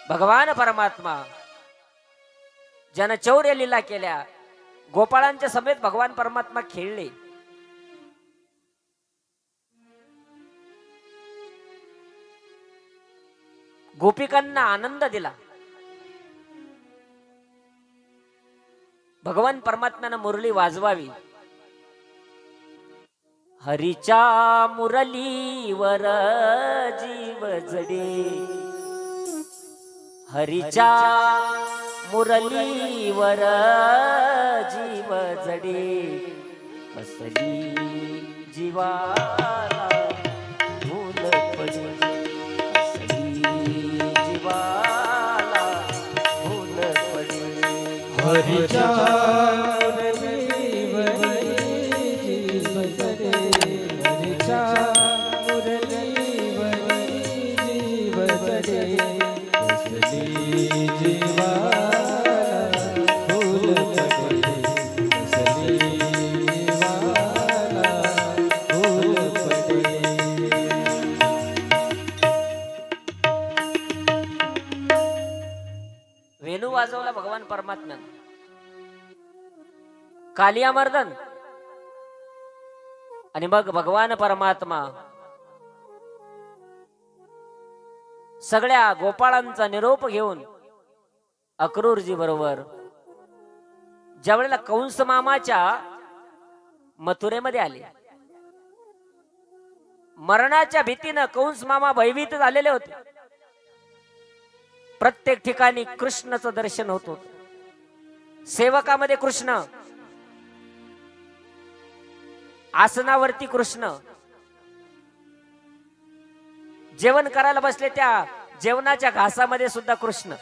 भगवान परमात्मा ज्यानं चौर्य लीला केल्या, गोपाळांच्या समेत भगवान परमात्मा खेळले. गोपिकांना आनंद दिला. भगवान परमात्म्यानं मुरली वाजवावी. हरीच्या मुरलीवर जीव जडे, हरीच्या मुरलीवर जीव जडे, कसली जीवाला भूल पडे, कसली जीवाला भूल पडे. हरीच्या वेणू वाजवला भगवान परमात्म्यानं. कालिया मर्दन आणि मग भगवान परमात्मा सगळ्या गोपाळांचा निरोप घेऊन अक्रूरजी बरोबर ज्यावेळेला कंस मामाच्या मथुरेमध्ये आले. मरणाच्या भीतीनं कंस मामा भयभीत झालेले होते. प्रत्येक ठिकाणी कृष्णाचं दर्शन होत होतं. सेवकामध्ये कृष्ण, आसनावरती कृष्ण, जेवण करायला बसले त्या जेवणाच्या घासामध्ये सुद्धा कृष्ण.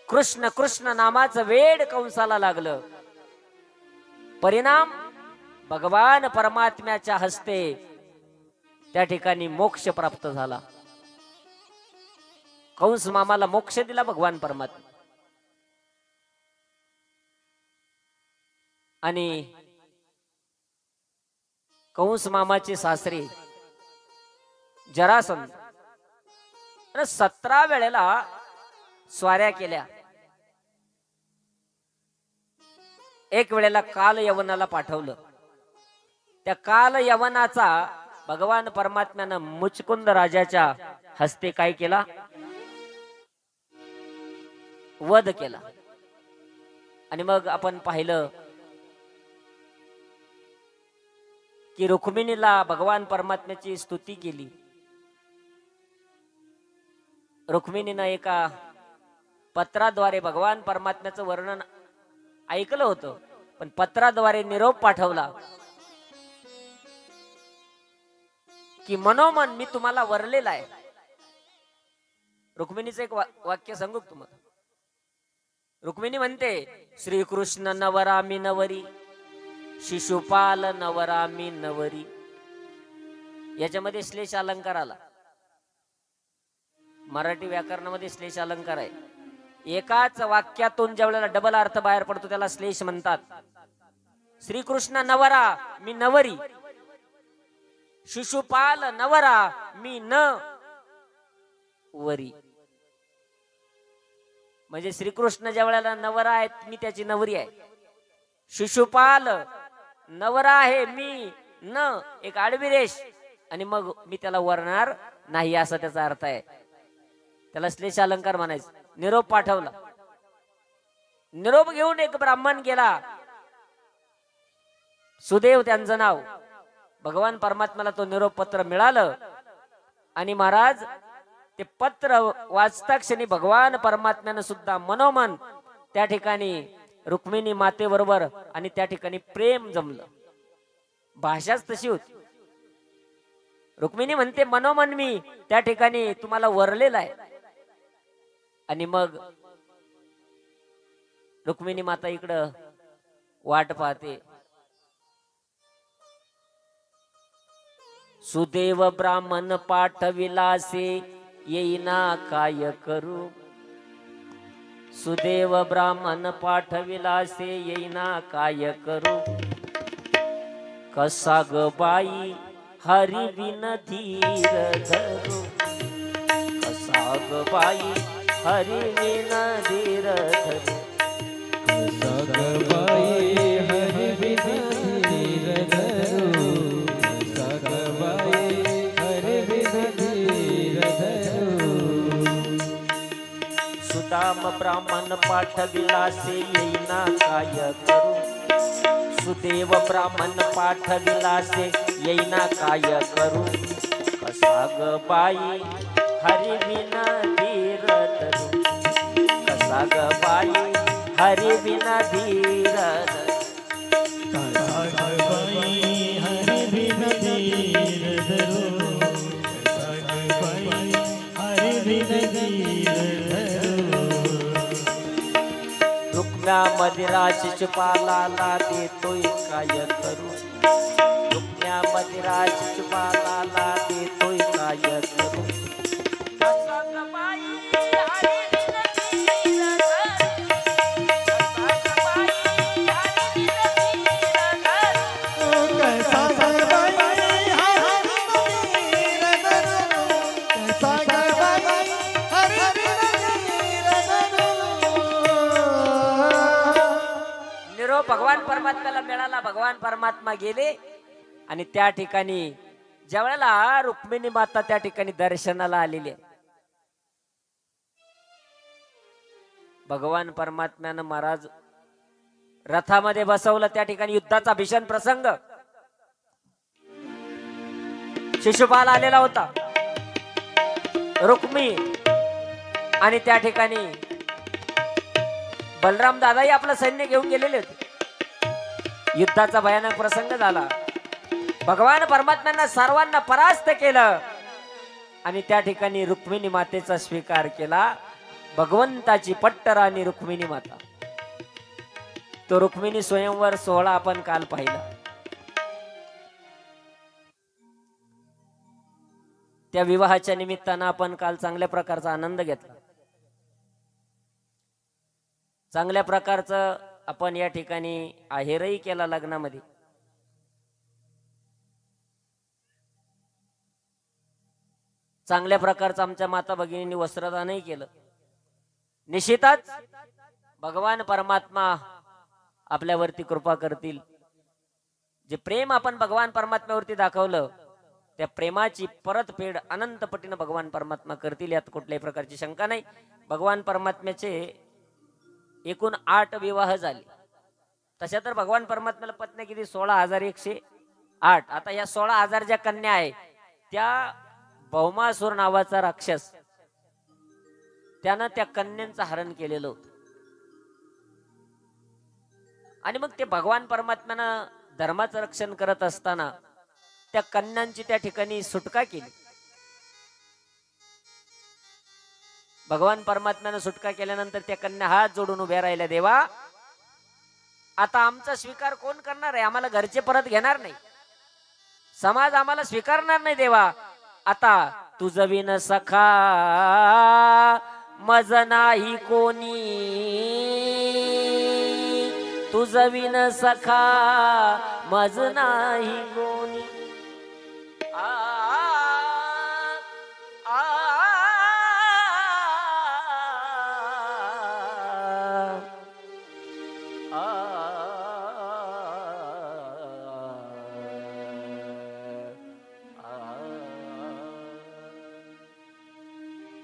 कृष्ण कृष्ण नामाचं वेड कंसाला लागलं. परिणाम भगवान परमात्म्याच्या हस्ते त्या ठिकाणी मोक्ष प्राप्त झाला. कंस मामाला मोक्ष दिला भगवान परमात्मा. आणि कंस मामाचे सासरे जरासंध 17 वेळेला स्वाऱ्या केल्या. एक वेळेला काल यवनाला पाठवलं. त्या काल यवनाचा भगवान परमात्म्यानं मुचकुंद राजाच्या हस्ते काय केला? वध केला. आणि मग आपण पाहिलं की रुक्मिणीला भगवान परमात्म्याची स्तुती केली. रुक्मिणीनं एका पत्राद्वारे भगवान परमात्म्याचं वर्णन ऐकलं होतं, पण पत्राद्वारे निरोप पाठवला की मनोमन मी तुम्हाला वरलेला आहे. रुक्मिणीचं एक वाक्य सांगू तुम्हाला. रुक्मिणी म्हणते, श्रीकृष्ण नवरा मी नवरी, शिशुपाल नवरा मी नवरी. याच्यामध्ये श्लेष अलंकार आला. मराठी व्याकरणामध्ये श्लेष अलंकार आहे. एकाच वाक्यातून ज्या वेळेला डबल अर्थ बाहेर पडतो त्याला श्लेष म्हणतात. श्रीकृष्ण नवरा मी नवरी, शिशुपाल नवरा मी न वरी. म्हणजे श्रीकृष्ण ज्या वेळेला नवरा आहेत मी त्याची नवरी आहे, शिशुपाल नवरा आहे मी न एक आडवी रेष, आणि मग मी त्याला वरणार नाही असा त्याचा अर्थ आहे. त्याला श्लेष अलंकार म्हणायचं. निरोप पाठवला. निरोप घेऊन एक ब्राह्मण गेला, सुदेव त्यांचं नाव. भगवान परमात्म्याला तो निरोप पत्र मिळालं आणि महाराज ते पत्र वाचता क्षणी भगवान परमात्म्यानं सुद्धा मनोमन त्या ठिकाणी रुक्मिणी मातेबरोबर आणि त्या ठिकाणी प्रेम जमलं. भाषाच तशी होती. रुक्मिणी म्हणते मनोमन मी त्या ठिकाणी तुम्हाला वरलेला आहे. आणि मग रुक्मिणी माता इकडं वाट पाहते. सुदेव ब्राह्मण पाठविलासे येईना काय करू, सुदेव ब्राह्मण पाठविलासे येईना काय करू. कसा ग बाई हरी विन धीर धरू, कसा ग बाई हरी विना धीर धरू सगबाई हरि बिना धीर धरू सगबाई हरि बिना धीर धरू सुदाम ब्राह्मण पाठविलासे येईना काय करू सुदेव ब्राह्मण पाठविलासे येईना काय करू कसा ग बाई हरी विना धीर धरू कसा ग बाई हरी विना धीर धरू कसा ग बाई हरि बिना धीर धरू कसा ग बाई हरि बिना धीर धरू रुक्म्या मदिरा शिशुपालाला देतोय काय करू रुक्म्या मदिरा शिशुपालाला देतोय काय करू कसा ग बाई हरी विना धीर धरू कसा ग बाई हरी विना धीर धरू कसा ग बाई हरि बिना धीर धरू कसा ग बाई हरि बिना धीर धरू निरोप भगवान परमात्म्याला मिळाला. भगवान परमात्मा गेले आणि त्या ठिकाणी ज्या वेळेला रुक्मिणी माता त्या ठिकाणी दर्शनाला आलेली आहे. भगवान परमात्म्यानं महाराज रथामध्ये बसवलं. त्या ठिकाणी युद्धाचा भीषण प्रसंग. शिशुपाल आलेला होता, रुक्मी आणि त्या ठिकाणी बलराम दादाही आपलं सैन्य घेऊन गेलेले होते. युद्धाचा भयानक प्रसंग झाला. भगवान परमात्म्यांना सर्वांना परास्त केलं आणि त्या ठिकाणी रुक्मिणी मातेचा स्वीकार केला. भगवंताची पट्टराणी रुक्मिणी माता. तो रुक्मिणी स्वयंवर सोहळा आपण काल पाहिला. त्या विवाहाच्या निमित्तानं आपण काल चांगल्या प्रकारचा आनंद घेतला. चांगल्या प्रकारचं आपण या ठिकाणी आहेरही केला लग्नामध्ये. चांगल्या प्रकारचं आमच्या माता भगिनींनी वस्त्रदानही केलं. निश्चितच भगवान परमात्मा आपल्यावरती कृपा करतील. जे प्रेम आपण भगवान परमात्म्यावरती दाखवलं त्या प्रेमाची परतफेड अनंत पटीनं भगवान परमात्मा करतील, यात कुठल्याही प्रकारची शंका नाही. भगवान परमात्म्याचे एकूण 8 विवाह झाले. तशा तर भगवान परमात्म्याला पत्नी किती 16,108. आता या 16,000 ज्या कन्या आहे त्या भौमासूर नावाचा राक्षस त्यानं त्या कन्यांचं हरण केलेलं होतं. आणि मग ते भगवान परमात्म्यानं धर्माचं रक्षण करत असताना त्या कन्यांची त्या ठिकाणी सुटका केली. भगवान परमात्म्यानं सुटका केल्यानंतर त्या कन्या हात जोडून उभ्या राहिल्या. देवा, आता आमचा स्वीकार कोण करणार आहे? आम्हाला घरचे परत घेणार नाही, समाज आम्हाला स्वीकारणार नाही. देवा, आता तुझं विन सखा मज नाही कोणी, तुझं विन सखा मज नाही कोणी.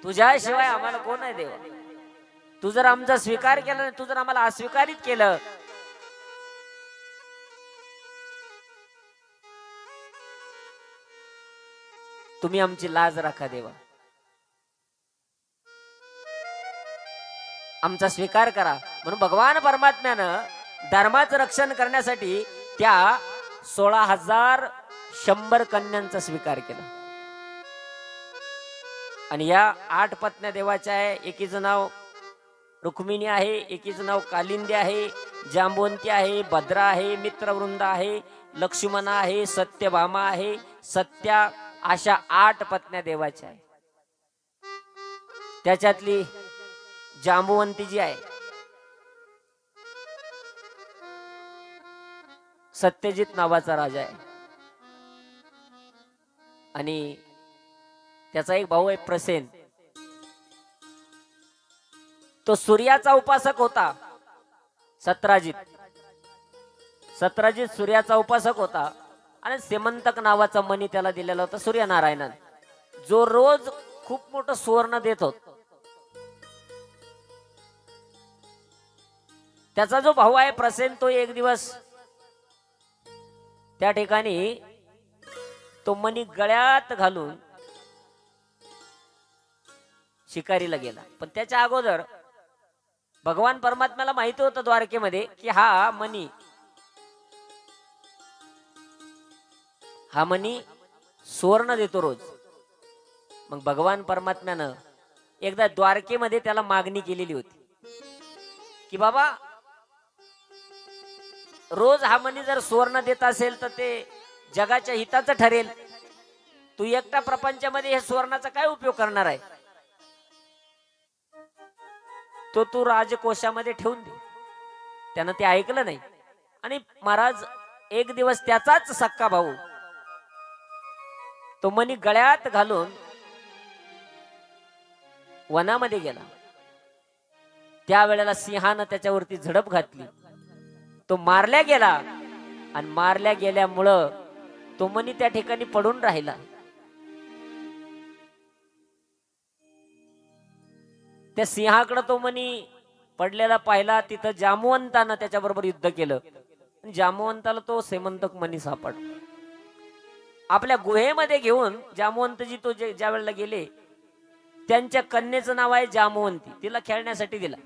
तुझ्याशिवाय आम्हाला कोण आहे देवा? तू जर आमचा स्वीकार केला नाही, तू जर आम्हाला अस्वीकारित केलं, तुम्ही आमची लाज राखा देवा, आमचा स्वीकार करा. म्हणून भगवान परमात्म्यानं धर्माचं रक्षण करण्यासाठी त्या 16,100 कन्यांचा स्वीकार केला. आणि या 8 पत्न्या देवाच्या आहे. एकीचं नाव रुक्मिणी आहे, एकीचं नाव कालिंदी आहे, जांबवंती आहे, भद्रा आहे, मित्रवृंद आहे, लक्ष्मणा आहे, सत्यभामा आहे, सत्या, अशा 8 पत्न्या देवाच्या आहे. त्याच्यातली जांबवंती जी आहे, सत्यजित नावाचा राजा आहे आणि त्याचा एक भाऊ आहे प्रसेन. तो सूर्याचा उपासक होता. सत्राजित सूर्याचा उपासक होता आणि सेमंतक नावाचा मणी त्याला दिलेला होता सूर्यनारायणान, जो रोज खूप मोठं सुवर्ण देत होत. त्याचा जो भाऊ आहे प्रसेन, तो एक दिवस त्या ठिकाणी तो मणी गळ्यात घालून शिकारीला गेला. पण त्याच्या अगोदर भगवान परमात्म्याला माहिती होतं द्वारकेमध्ये की हा मणी सुवर्ण देतो रोज. मग भगवान परमात्म्यानं एकदा द्वारकेमध्ये त्याला मागणी केलेली होती की बाबा, रोज हा मणी जर सुवर्ण देत असेल तर ते जगाच्या हिताचं ठरेल. तू एकटा प्रपंचामध्ये हे सुवर्णाचा काय उपयोग करणार आहे? तो तू राजकोशामध्ये ठेवून दे. त्यानं ते ऐकलं नाही आणि महाराज एक दिवस त्याचाच सक्का भाऊ तो मणी गळ्यात घालून वनामध्ये गेला. त्यावेळेला सिंहानं त्याच्यावरती झडप घातली. तो मारल्या गेला आणि मारल्या गेल्यामुळं तो मणी त्या ठिकाणी पडून राहिला. त्या सिंहाकडे तो मणी पडलेला पाहिला. तिथं जामवंतानं त्याच्याबरोबर युद्ध केलं. जामवंताला तो सेमंतक मणी सापडला. आपल्या गुहेमध्ये घेऊन जामवंतजी तो ज्या वेळेला गेले, त्यांच्या कन्येचं नाव आहे जामवंती. तिला खेळण्यासाठी दिला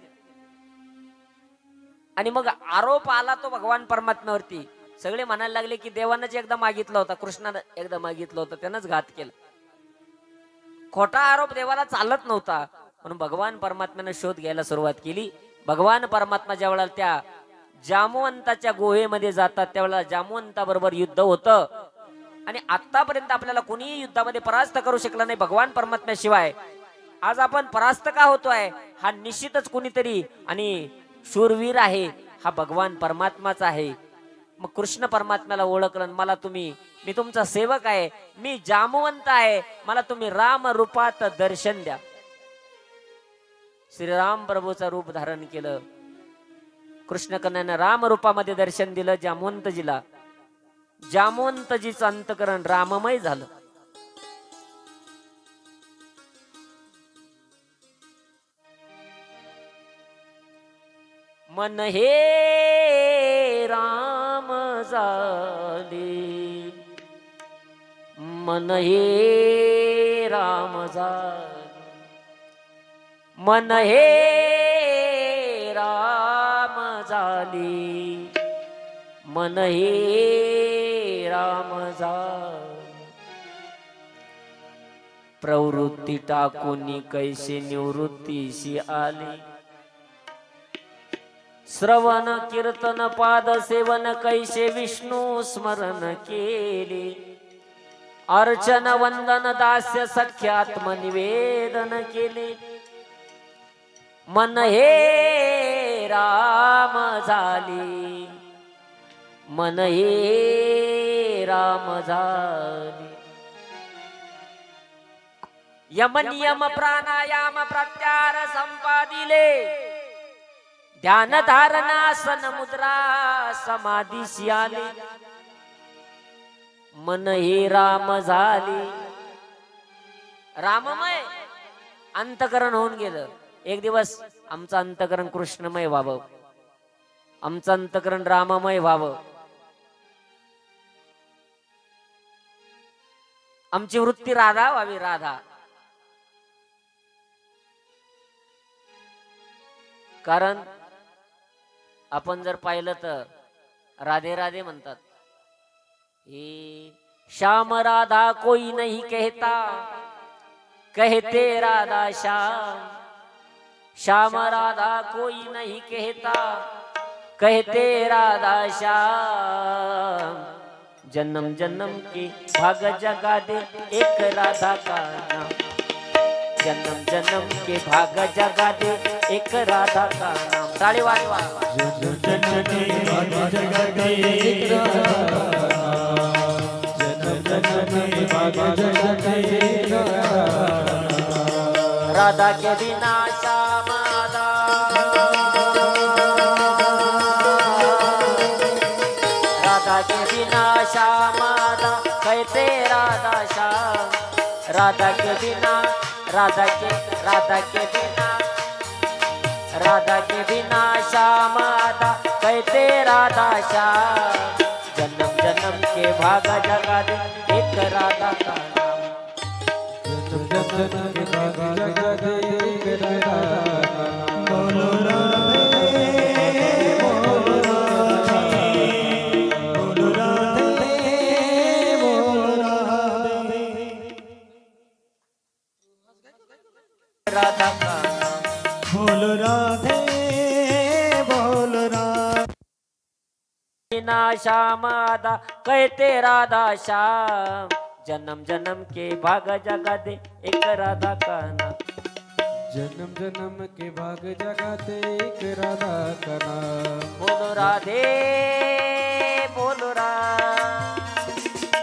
आणि मग आरोप आला तो भगवान परमात्म्यावरती. सगळे म्हणायला लागले की देवानंच एकदा मागितला होता, कृष्णानं एकदा मागितलं होतं, त्यानंच घात केला. खोटा आरोप देवाला चालत नव्हता. म्हणून भगवान परमात्म्यानं शोध घ्यायला सुरुवात केली. भगवान परमात्मा ज्या वेळेला त्या जामवंताच्या गुहेमध्ये जातात त्यावेळेला जामवंताबरोबर युद्ध होतं आणि आतापर्यंत आपल्याला कोणीही युद्धामध्ये परास्त करू शकला नाही भगवान परमात्म्याशिवाय. आज आपण परास्त का होतोय? हा निश्चितच कोणीतरी आणि शूरवीर आहे, हा भगवान परमात्माचा आहे. मग कृष्ण परमात्म्याला ओळखलं. मला मी तुमचा सेवक आहे, मी जामवंत आहे, मला तुम्ही राम रूपात दर्शन द्या. श्रीराम प्रभूचं रूप धारण केलं. कृष्ण कन्यानं राम रूपामध्ये दर्शन दिलं जामवंतजीला. जामवंतजीचं अंतकरण राममय झालं. मन हे राम झाले, मन हे राम झाले, मन हे राम झाले, मन हे राम झाले. प्रवृत्ती टाकून कैसे निवृत्तीशी आले, श्रवण कीर्तन पाद सेवन कैसे विष्णू स्मरण केले, अर्चन वंदन दास्य सख्यात्म निवेदन केले. मन हे राम झाले, मन हे राम झाले. यम नियम प्राणायाम प्रत्यार संपादिले, ध्यान धारणासन मुद्रा समाधीशी आले. मन हे राम झाले, राममय अंतकरण होऊन गेलं. एक दिवस आमचं अंतकरण कृष्णमय व्हावं, आमचं अंतकरण राममय व्हावं, आमची वृत्ती राधा व्हावी. राधा कारण आपण जर पाहिलं तर राधे राधे म्हणतात. हे श्याम राधा कोई नहीं कहता, कहते राधा श्याम. श्याम राधा कोई नहीं कहता, कहते राधा श्याम. जन्म जन्म के भाग जगा दे एक राधा का नाम, जन्म जन्म के भाग जगा दे एक राधा का नाम. ताली वाजवा. जन्म जन्म के भाग जगा दे एक राधा का नाम, जन्म जन्म के भाग जगा दे एक राधा का नाम. राधा के बिना श्याम आधा, राधा के बिना श्याम राधा कहते राधा श्याम राधा के बिना राधा के बिना श्याम राधा कहते राधा श्याम जन्म जन्म के भागा जगा दे एक राधा का नाम जन्म जन्म के भागा जगा दे एक राधा का नाम बोलो राधे बोलो राधे बोलो राधे बोलो राधे राधा का नाम बोलो राधे बोलो राधे बिना श्याम राधा कहते राधा श्याम जन्म जन्म के भाग जगा दे एक राधा का नाम जन्म जन्म के भाग जगाते एक राधा का नाम बोलो राधे बोलो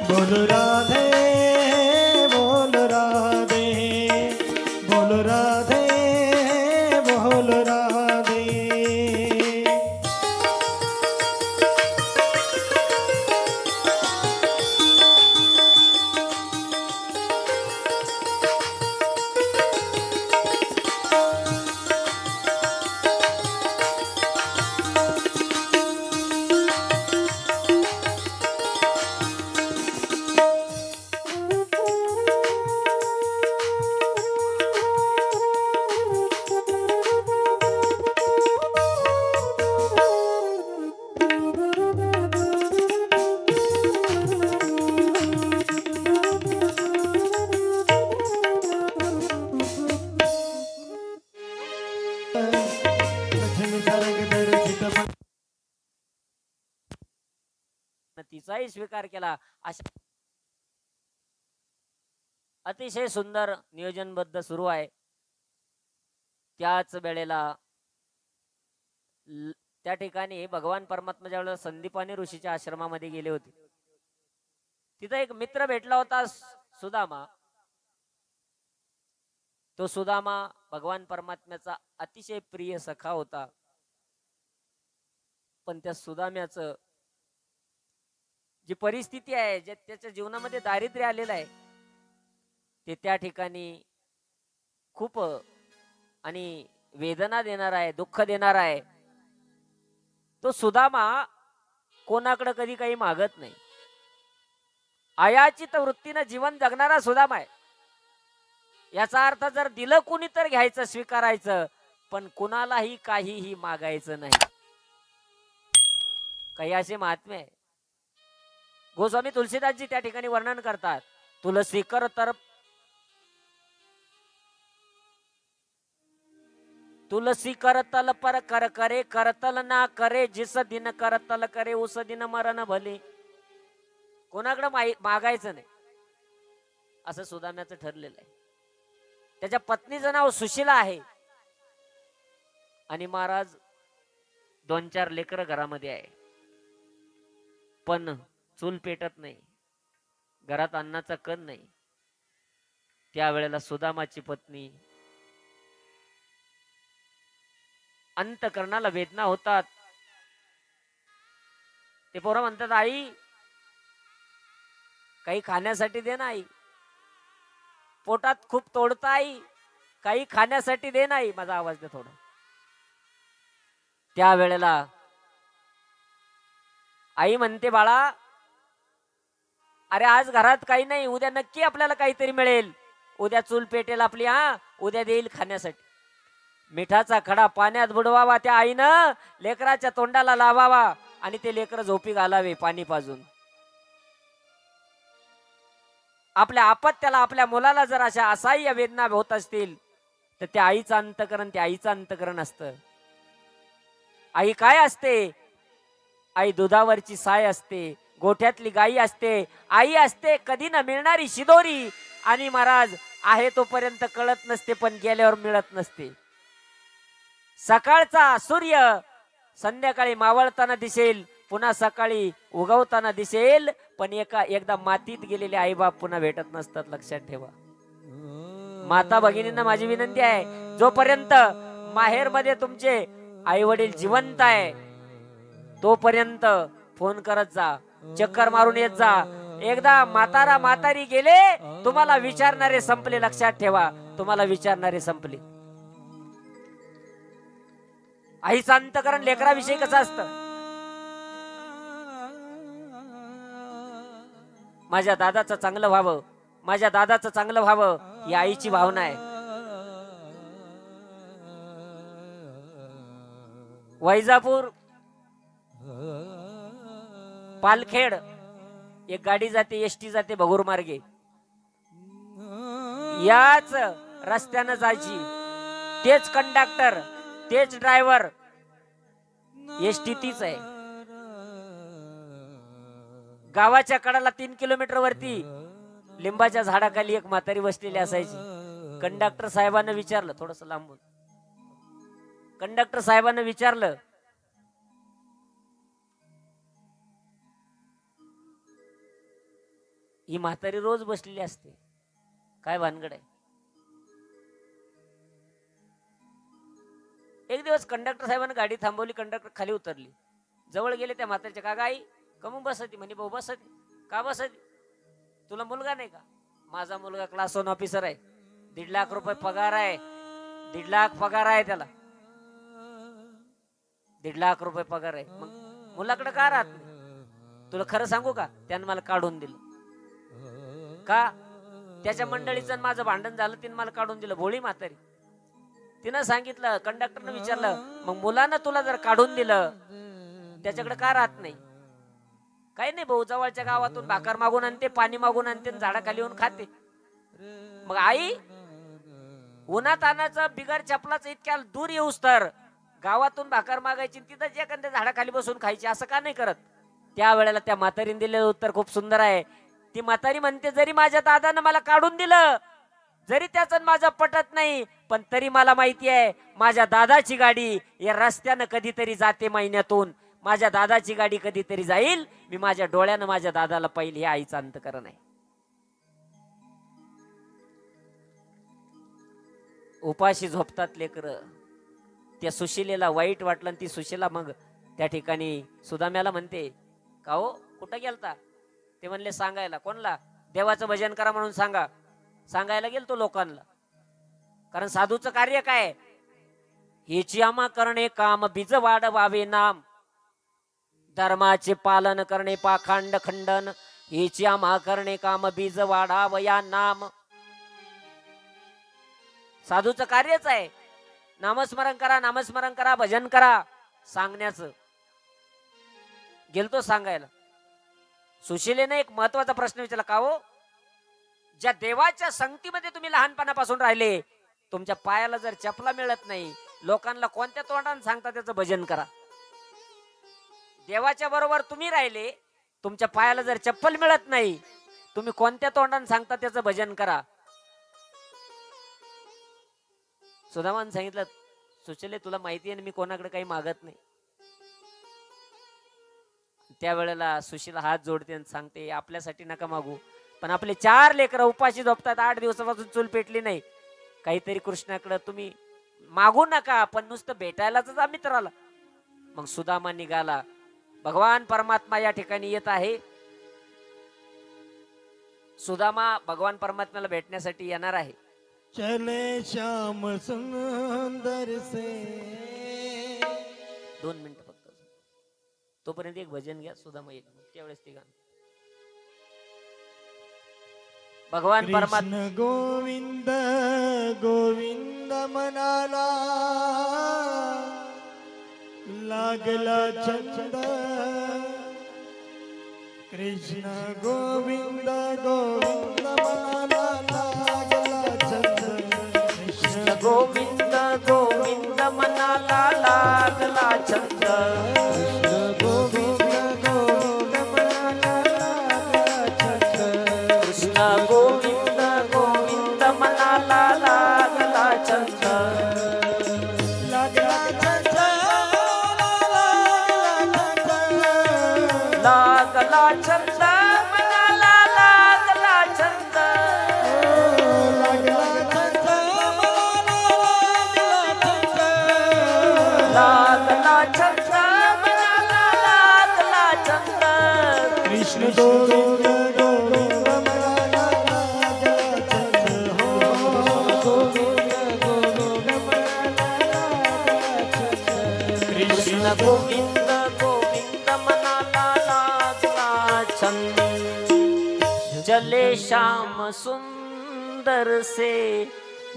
बोलो राधे बोलो राधे बोलो राधे बोलो राधे तिचाही स्वीकार केला. अशा अतिशय सुंदर नियोजनबद्ध सुरू आहे. त्याच वेळेला त्या ठिकाणी भगवान परमात्मा ज्यावेळेला संदीपानी ऋषीच्या आश्रमामध्ये गेले होते, तिथं एक मित्र भेटला होता, सुदामा. तो सुदामा भगवान परमात्म्याचा अतिशय प्रिय सखा होता. पण त्या सुदाम्याचं जी परिस्थिती आहे, जे त्याच्या जीवनामध्ये दारिद्र्य आलेलं आहे, ते त्या ठिकाणी खूप आणि वेदना देणार आहे, दुःख देणार आहे. तो सुदामा कोणाकडे कधी काही मागत नाही. आयाचित वृत्तीनं जीवन जगणारा सुदामा आहे. याचा अर्थ जर दिलं कुणी तर घ्यायचं, स्वीकारायचं, पण कुणालाही काहीही मागायचं नाही. काही असे महात्मे आहे. गोस्वामी तुलसीदासजी त्या ठिकाणी वर्णन करतात. तुलसी कर तर तुलसी करतल पर कर करे, करतल ना करे, जिस दिन करतल करे उस दिन मरण भले. कोणाकडे मागायचं नाही असं सुदाम्याचं ठरलेलं आहे. त्याच्या पत्नीचं नाव सुशीला आहे आणि महाराज 2-4 लेकरं घरामध्ये आहे, पण चूल पेटत नाही, घरात अन्नाचा कण नाही. त्यावेळेला सुदामाची पत्नी अंतकरणाला वेदना होतात. ते पोरं म्हणतात, आई काही खाण्यासाठी दे ना, आई पोटात खूप तोडतं, आई काही खाण्यासाठी दे नाही. माझा आवाज दे थोडा. त्यावेळेला आई म्हणते, बाळा अरे आज घरात काही नाही, उद्या नक्की आपल्याला काहीतरी मिळेल, उद्या चूल पेटेल आपली, उद्या देईल खाण्यासाठी. मिठाचा खडा पाण्यात बुडवावा त्या आईनं, लेकराच्या तोंडाला लावावा आणि ते लेकर झोपी घालावे पाणी पाजून. आपल्या आपत्याला, आपल्या मुलाला जर अशा असह्य वेदना होत असतील तर त्या आईचं अंतकरण असतं. आई काय असते? आई दुधावरची साय असते, गोठ्यातली गाई असते, आई असते कधी न मिळणारी शिदोरी. आणि महाराज आहे तोपर्यंत कळत नसते, पण गेल्यावर मिळत नसते. सकाळचा सूर्य संध्याकाळी मावळताना दिसेल, पुन्हा सकाळी उगवताना दिसेल, पण एकदा मातीत गेलेले आई बाप पुन्हा भेटत नसतात. लक्षात ठेवा. माता भगिनींना माझी विनंती आहे, जोपर्यंत माहेर मध्ये तुमचे आई वडील जिवंत आहे तोपर्यंत फोन करत जा, चक्कर मारून येत जा. एकदा म्हातारा म्हातारी गेले तुम्हाला विचारणारे संपले. लक्षात ठेवा, तुम्हाला विचारणारे संपले. आईचं अंतकरण लेकराविषयी कसं असतं? माझ्या दादाचं चांगलं व्हावं, माझ्या दादाचं चांगलं व्हावं ही आईची भावना आहे. वैजापूर पालखेड एक गाडी जाते, एसटी जाते भगूर मार्गे. याच रस्त्यानं जायची, तेच कंडक्टर, तेच ड्रायव्हर, एसटी तीच आहे. गावाच्या कडाला 3 किलोमीटर वरती लिंबाच्या झाडाखाली एक म्हातारी बसलेली असायची. कंडक्टर साहेबांना विचारलं, थोडस लांबून, कंडक्टर साहेबांना विचारलं, ही म्हातारी रोज बसलेली असते, काय भानगड आहे? एक दिवस कंडक्टर साहेबांनी गाडी थांबवली, कंडक्टर खाली उतरली, जवळ गेले त्या म्हातारीच्या. का गाई कमून बसती? म्हणे भाऊ बसती. का बसती? तुला मुलगा नाही का? माझा मुलगा क्लास 1 ऑफिसर आहे, 1.5 लाख रुपये पगार आहे, 1.5 लाख पगार आहे त्याला, 1.5 लाख रुपये पगार आहे. मग मुलाकडे का राहत नाही? तुला खरं सांगू का, त्यानं मला काढून दिलं. का? त्याच्या मंडळीचं माझं भांडण झालं, तिने मला काढून दिलं. भोळी म्हातारी. तिनं सांगितलं, कंडक्टरनं विचारलं, मग मुलानं तुला जर काढून दिलं त्याच्याकडे का राहत नाही? काही नाही भाऊ, जवळच्या गावातून भाकर मागून आणते, पाणी मागून आणते, झाडाखाली येऊन खाते. मग आई उन्हात आणायचं बिगर चपलाचं इतक्या दूर येऊस तर गावातून भाकर मागायची, तिथं जे एखाद्या झाडाखाली बसून खायची, असं का नाही करत? त्यावेळेला त्या म्हातारीने दिलेलं उत्तर खूप सुंदर आहे. ती म्हातारी म्हणते, जरी माझ्या दादानं मला काढून दिलं, जरी त्याचं माझं पटत नाही, पण तरी मला माहिती आहे माझ्या दादाची गाडी या रस्त्यानं कधीतरी जाते महिन्यातून. माझ्या दादाची गाडी कधीतरी जाईल, मी माझ्या डोळ्यानं माझ्या दादाला पाहिलं. हे आईचं अंतकरण आहे. उपाशी झोपतात लेकर. त्या सुशिलेला वाईट वाटलं, ती सुशिला मग त्या ठिकाणी सुदाम्याला म्हणते, का हो कुठं गेलता? ते म्हणले सांगायला. कोणला? देवाचं भजन करा म्हणून सांगायला गेलतो लोकांना. कारण साधूचं कार्य काय? हेची आमा करणे काम, बीज वाढवावे नाम, धर्माचे पालन करणे पाखंड खंडन, हेची आमा करणे काम, बीज वाढावया नाम. साधूचं कार्यच आहे नामस्मरण करा, नामस्मरण करा, भजन करा, सांगण्याचं. गेलतो सांगायला. सुशिलेने एक महत्वाचा प्रश्न विचारला, का हो ज्या देवाच्या संगतीमध्ये तुम्ही लहानपणापासून राहिले, तुमच्या पायाला जर चपला मिळत नाही, लोकांना कोणत्या तोंडाने सांगता त्याचं भजन करा? देवाच्या बरोबर तुम्ही राहिले, तुमच्या पायाला जर चप्पल मिळत नाही, तुम्ही कोणत्या तोंडाने सांगता त्याचं भजन करा? सुदामान सांगितलं, सुशिले तुला माहिती आहे मी कोणाकडे काही मागत नाही. त्यावेळेला सुशीला हात जोडते आणि सांगते, आपल्यासाठी नका मागू, पण आपले 4 लेकरं उपाशी झोपतात, 8 दिवसापासून चूल पेटली नाही, काहीतरी कृष्णाकडे तुम्ही मागू नका, पण नुसतं भेटायलाच जा मित्राला. मग सुदामा निघाला. भगवान परमात्मा या ठिकाणी येत आहे. सुदामा भगवान परमात्म्याला भेटण्यासाठी येणार आहे. चले श्याम सुंदर से. 2 मिनिटं फक्त, तोपर्यंत एक भजन घ्या. सुदामा येईल त्यावेळेस ते गाणं. भगवान परमात्मा गोविंद गोविंद मनाला लागला छंद. कृष्ण गोविंद गोविंद मनाला लागला छंद. कृष्ण गोविंद गोविंद मनाला लागला छंद. गोविंद गोविंद मनाला लागला छंद. लागला छंद. लागला छंद मनाला लागला छंद. लागला छंद छंद मनाला लागला छंद कृष्ण गोविंद गोविंद मनाला लागला छंद हो गोविंद गोविंद मनाला लागला छंद कृष्ण गोविंद गोविंद मनाला लागला छंद चले श्याम सुंदर से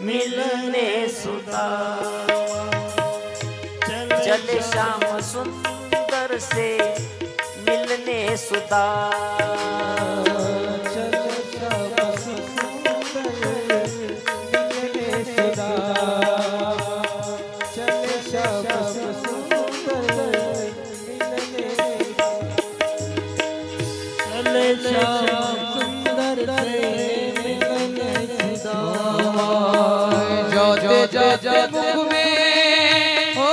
मिलने सुधा चले श्याम सुंदर से मिलने सुधा चले श्याम सुंदर मिलने सुधा चले श्याम सुंदर मिलने चले श्याम सुंदर से मिलने सुधा जाते जाते मुख में हो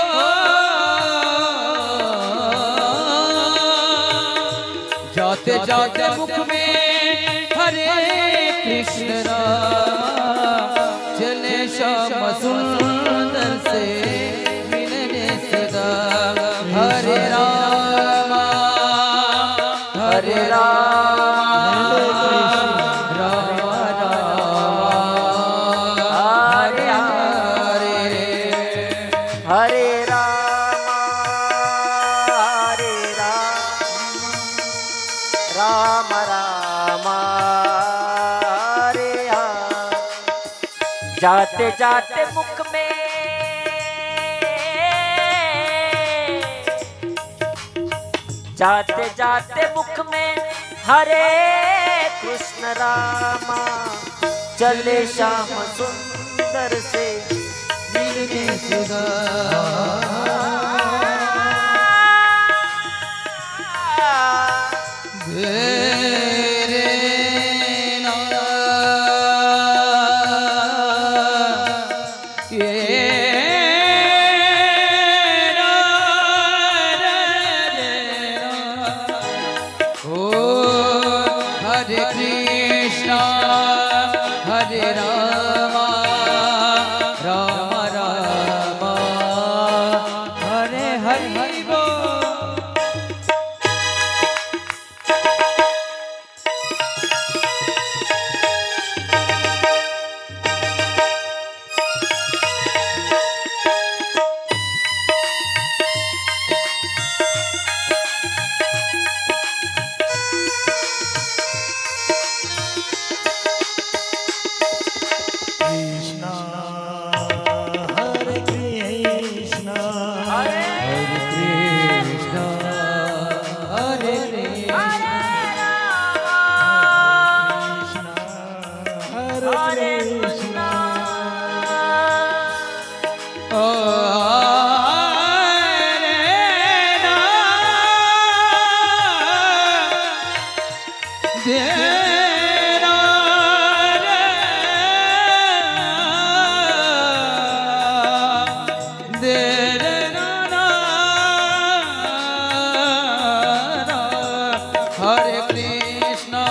जाते जाते मुख में हरे कृष्ण राम चले श्याम सुंदर से मिलने सदा हरे राम हरे राम राम हरे हरे हरे राम हरे राम राम हरे हरे जाते जाते मुख में जाते जाते मुख में हरे कृष्ण रामा चले श्याम सुंदर से मिलने सदा तेरे हरे कृष्णा हरे राम राम राम हरे हरि बोल कृष्णा हरे कृष्णा हरे कृष्णा हरे कृष्णा हरे हरे कृष्णा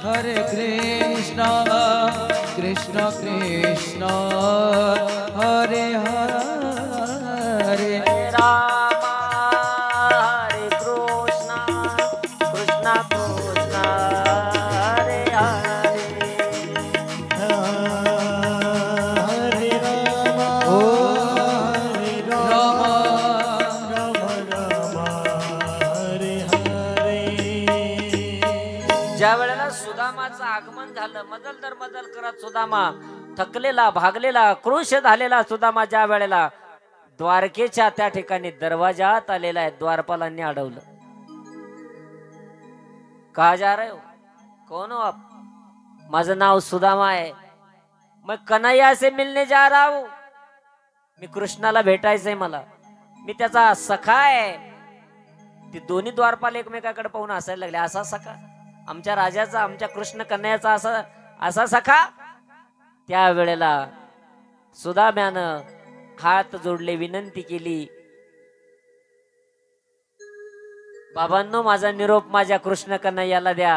हरे कृष्णा कृष्ण कृष्ण हरे हरे राम हरे कृष्ण कृष्ण कृष्ण हरे हरे हरे राम ओ हरे राम राम राम हरे हरे ज्या वेळेला सुदामाचं आगमन झालं मदल करत सुदामा थकलेला भागलेला क्रुश झालेला सुदामा ज्या वेळेला द्वारकेच्या त्या ठिकाणी दरवाजात आलेला आहे द्वारपालांनी अडवलं कहा जा रहे हो कौन हो आप माझं नाव सुदामा आहे मैं कन्हैया से मिलने जा रहा हूं मी कृष्णाला भेटायचंय मला मी त्याचा सखा आहे ती दोन्ही द्वारपाल एकमेकाकडे पाहून हसायला लागले असा सखा आमच्या राजाचा आमच्या कृष्ण कन्हैयाचा असा सखा त्या वेळेला सुदाम्यानं हात जोडले विनंती केली बाबांनो माझा निरोप माझ्या कृष्ण कन्हैयाला द्या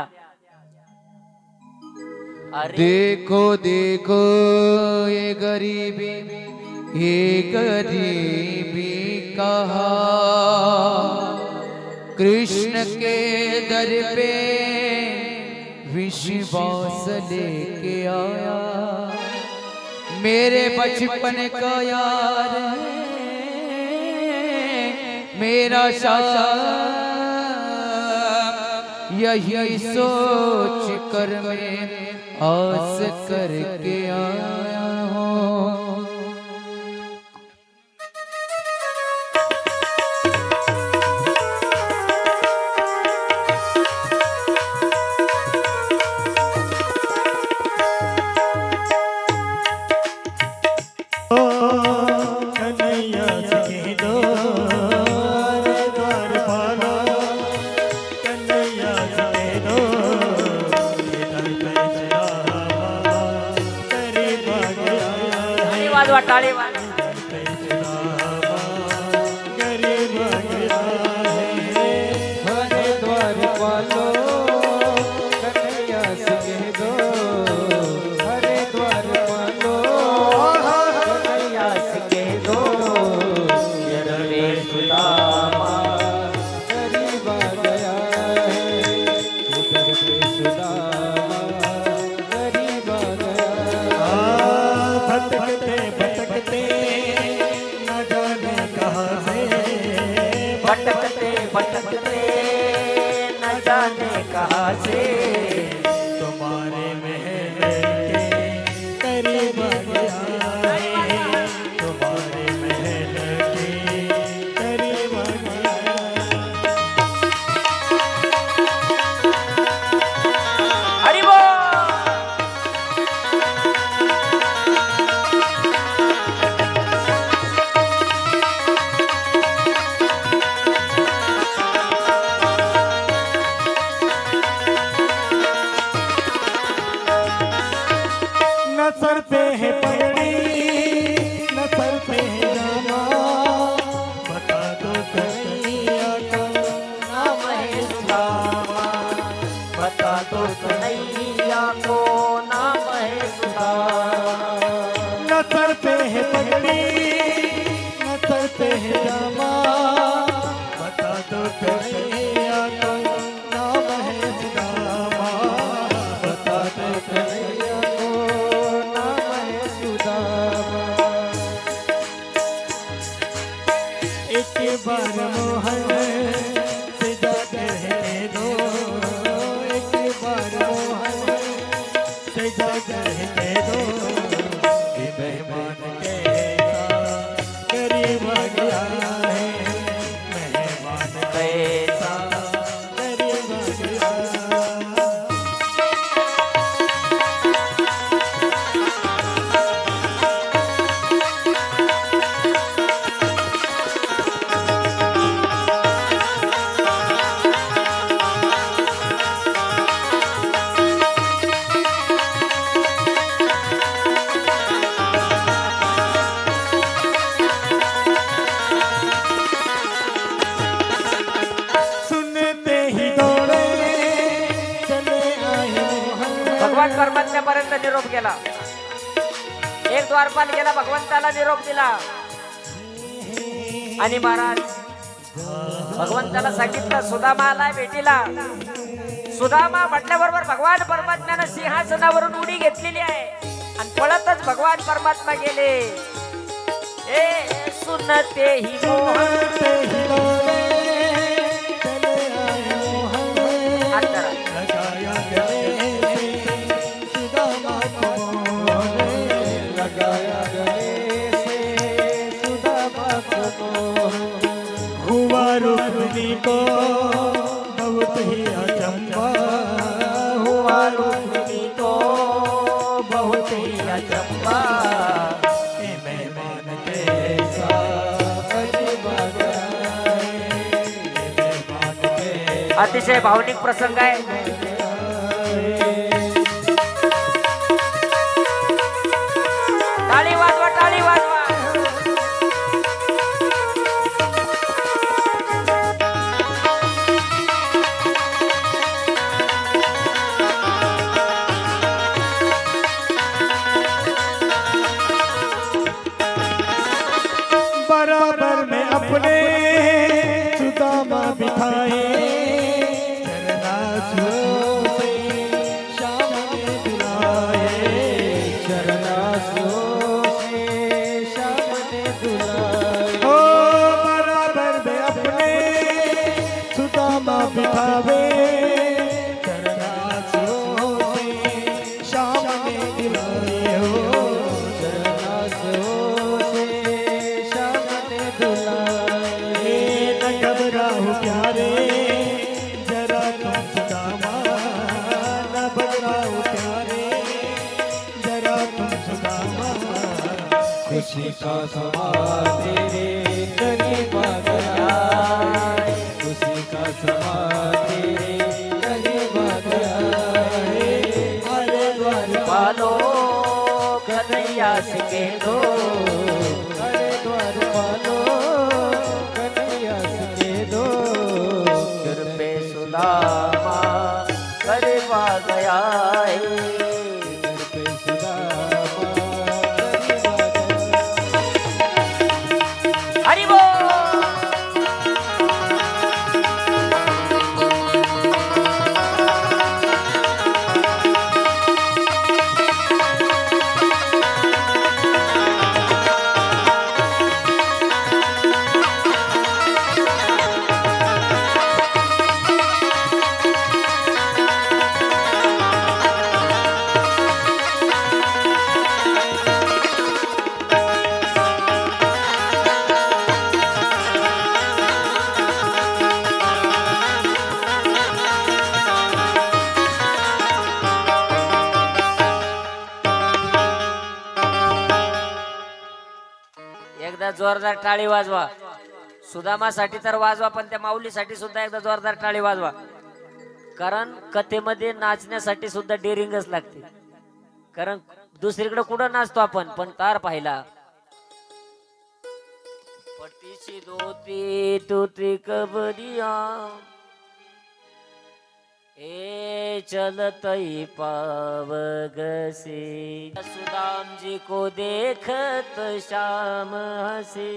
अरे देखो देखो ये गरीबी कहा कृष्ण के दर पे विश्वास लेके आया, मेरे बचपन का यार मेरा साथ, यही सोच कर मैं आस करके आया हूँ। टाळी वाजवा। भटकते न जाने कहाँ से तुम्हारे महल के करीब आए, तुम्हारे महल के करीब हरि बोल। सर पे है पगड़ी न सर पे है जामा, बता दो कन्हैया को नाम है सुदामा, बता दो कन्हैया को नाम है सुदामा। न सर पे है पगड़ी न सर पे है जामा, बता दो कन्हैया को नाम है सुदामा, बता दो कन्हैया एक बार मोहन से जाकर है दो, एक बार मोहन से जाकर है दो, ये मेहमान कैसा करीब आ गया है, मेहमान कैसा करीब आ गया। भगवान परमात्म्यापर्यंत निरोप गेला, एक द्वारपाल गेला, भगवंताला निरोप दिला आणि महाराज भगवंताला सांगितलं सुदामा आलाय भेटीला। सुदामा म्हटल्याबरोबर भगवान परमात्म्यानं सिंहासनावरून उडी घेतलेली आहे आणि पळतच भगवान परमात्मा गेले। ए सुनते ही मोहन हुआ रुक्मिणी को बहुत ही अचंबा, हुआ रुक्मिणी को बहुत ही अचंबा, मेहमान कैसा अजीब आ गया है, मेहमान कैसा अतिशय भावनिक प्रसंग आहे। टाळी वाजवा, टाळी वाजवा। बराबर में अपने सुदामा बिठाए चरणासुओं से श्याम ने दुलाए चरणासुओं से श्याम ने दुलाए ओ बराबर में अपने सुदामा बिठावे चरणासुओं से श्याम ने दुलाए हो चरणासुओं से श्याम ने दुलाए न घबराओ प्यारे जरा तुम सुदामा न घबराओ प्यारे जरा तुम सुदामा खुशी का समा तेरे करीब आ गया खुशी का समा तेरे करीब आ गया अरे द्वार पालो कन्हैया से कह दो अरे द्वार पालो कन्हैया से कह दो सिर पे सुदामा करीब आ गया है। घर पे सुदामा करीब आ गया हरि बोल। एकदा जोरदार टाळी वाजवा. सुदामासाठी तर वाजवा, पण त्या माऊलीसाठी सुद्धा एकदा जोरदार टाळी वाजवा. कारण कथेमध्ये नाचण्यासाठी सुद्धा डेअरिंगच लागते. कारण दुसरीकडे कुठं नाचतो आपण, पण तार पाहिला. पट्टीची धोती तोती कबडिया ए चलतई पावगसे सुदाम जी को देखत श्याम हसे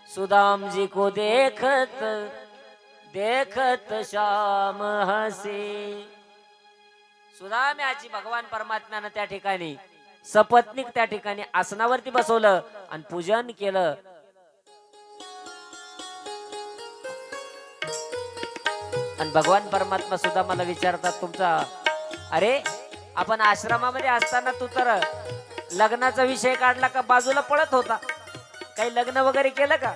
सुदाम जी को देखत देखत श्याम हसे. सुदाम याची भगवान परमात्म्यानं त्या ठिकाणी सपत्नीक त्या ठिकाणी आसनावरती बसवलं आणि पूजन केलं. आणि भगवान परमात्मा सुद्धा मला विचारतात, तुमचा अरे आपण आश्रमामध्ये असताना तू तर लग्नाचा विषय काढला का बाजूला पळत होता, काही लग्न वगैरे केलं का?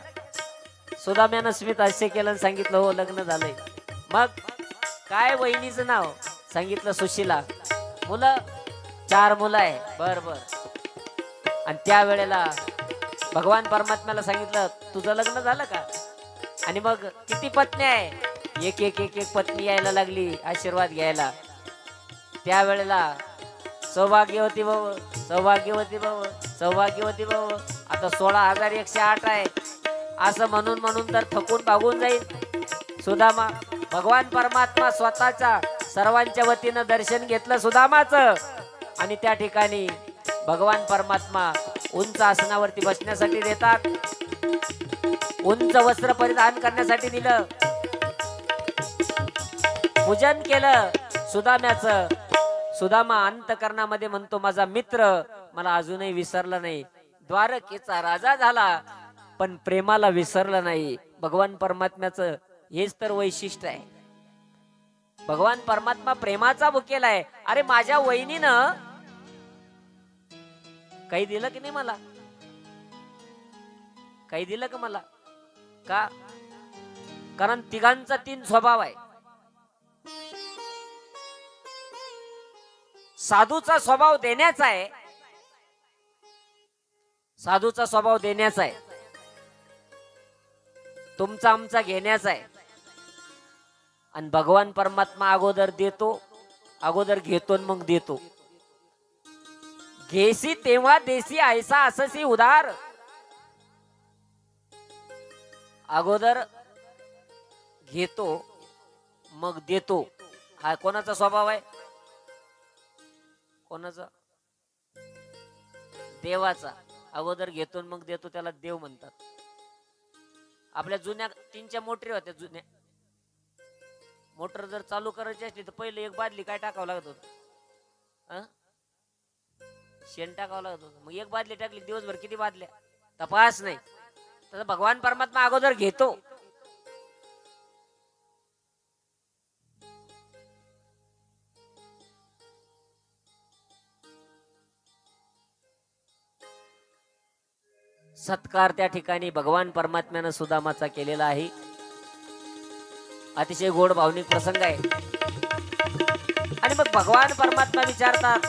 सुदाम्यानं स्मित हास्य केलं आणि सांगितलं हो लग्न झालंय. मग काय वहिनीचं नाव सांगितलं सुशीला. मुलं 4 मुलं आहे. बर बर. आणि त्यावेळेला भगवान परमात्म्याला सांगितलं तुझं लग्न झालं का? आणि मग किती पत्नी आहे? एक एक एक एक पत्नी यायला लागली आशीर्वाद घ्यायला. त्यावेळेला सौभाग्यवती भाऊ सौभाग्यवती भाऊ सौभाग्यवती भाऊ आता 16,108 आहे असं म्हणून म्हणून तर थकून भागून जाईल सुदामा. भगवान परमात्मा स्वतःच्या सर्वांच्या वतीनं दर्शन घेतलं सुदामाचं. आणि त्या ठिकाणी भगवान परमात्मा उंच आसनावरती बसण्यासाठी देतात, उंच वस्त्र परिधान करण्यासाठी दिलं, पूजन केलं सुदाम्याचं. सुदामा अंतकरणामध्ये म्हणतो माझा मित्र मला अजूनही विसरला नाही. द्वारकेचा राजा झाला पण प्रेमाला विसरला नाही. भगवान परमात्म्याचं हेच तर वैशिष्ट्य आहे. भगवान परमात्मा प्रेमाचा भुकेला आहे. अरे माझ्या वहिनीनं काही दिलं की नाही मला? काही दिलं का मला? का? कारण तिघांचा 3 स्वभाव आहे. साधूचा स्वभाव देण्याचा आहे, साधूचा स्वभाव देण्याचा आहे, तुमचा आमचा घेण्याचा आहे. आणि भगवान परमात्मा अगोदर देतो, अगोदर घेतो मग देतो. घेसी तेव्हा देसी ऐसा अससी उदार. अगोदर घेतो मग देतो. हा कोणाचा स्वभाव आहे? कोणाचा? देवाचा. अगोदर घेतो मग देतो, त्याला देव म्हणतात. आपल्या जुन्या 3च्या मोटरी होत्या जुन्या. मोटर जर चालू करायची असली तर पहिले एक बादली काय टाकावं लागत होत, शेण टाकावं लागत होतं. मग एक बादली टाकली दिवसभर किती बादल्या तपास नाही. तसं भगवान परमात्मा अगोदर घेतो. सत्कार त्या ठिकाणी भगवान परमात्म्यानं सुदामाचा केलेला आहे. अतिशय गोड भावनिक प्रसंग आहे. आणि मग भगवान परमात्मा विचारतात,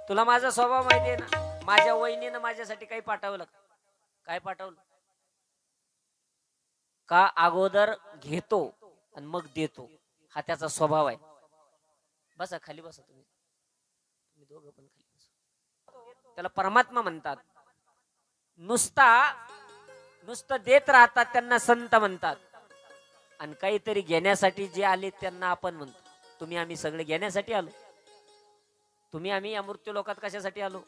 तुला माझा स्वभाव माहिती आहे ना, माझ्या वहिनीनं माझ्यासाठी काही पाठवलं का? काय पाठवलं का? अगोदर घेतो आणि मग देतो, हा त्याचा स्वभाव आहे. बसा खाली, बसा तुम्ही दोघं पण खाली बसा. त्याला परमात्मा म्हणतात. नुसतं देत राहतात त्यांना संत म्हणतात. आणि काहीतरी घेण्यासाठी जे आले त्यांना आपण म्हणतो. तुम्ही आम्ही सगळे घेण्यासाठी आलो. तुम्ही आम्ही या मृत्यू लोकात कशासाठी आलो?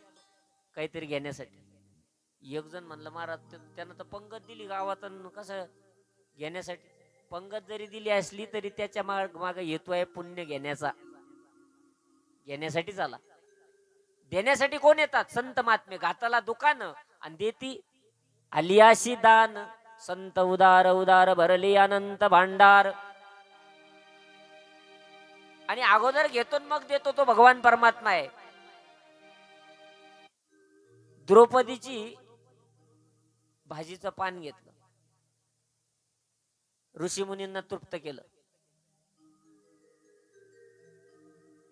काहीतरी घेण्यासाठी. एक जण म्हणलं महाराज त्यानं तर पंगत दिली गावात, कसं घेण्यासाठी? पंगत जरी दिली असली तरी त्याच्या माग हेतू आहे पुण्य घेण्याचा. घेण्यासाठीच आला. देण्यासाठी कोण येतात? संत महात्मे. घाताला दुकान आणि देती आलियाशी दान. संत उदार उदार भरली अनंत भांडार. आणि अगोदर घेतो मग देतो तो भगवान परमात्मा आहे. द्रौपदीची भाजीचं पान घेतलं, ऋषी मुनींना तृप्त केलं.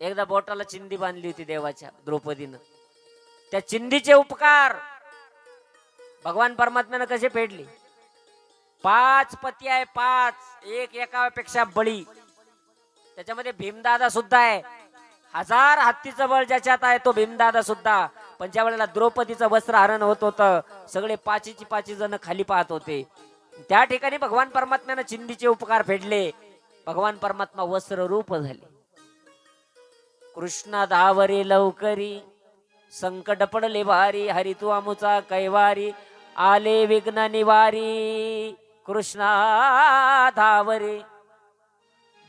एकदा बोटाला चिंदी बांधली होती देवाच्या द्रौपदीनं. त्या चिंदीचे उपकार भगवान परमात्म्यानं कसे फेडले? 5 पती आहे, 5, एक एकापेक्षा बळी. त्याच्यामध्ये भीमदादा सुद्धा आहे. 1000 हत्तीचं बळ ज्याच्यात आहे तो भीमदादा सुद्धा. पण ज्या वेळेला द्रौपदीचं वस्त्र हरण होत होतं, सगळे 5ची जण खाली पाहत होते. त्या ठिकाणी भगवान परमात्म्यानं चिंदीचे उपकार फेडले. भगवान परमात्मा वस्त्र रूप झाले. कृष्णा धावरे लवकरी, संकट पडले भारी, हरी तू आमुचा कैवारी, आले विघ्न निवारी. कृष्णा धावरे.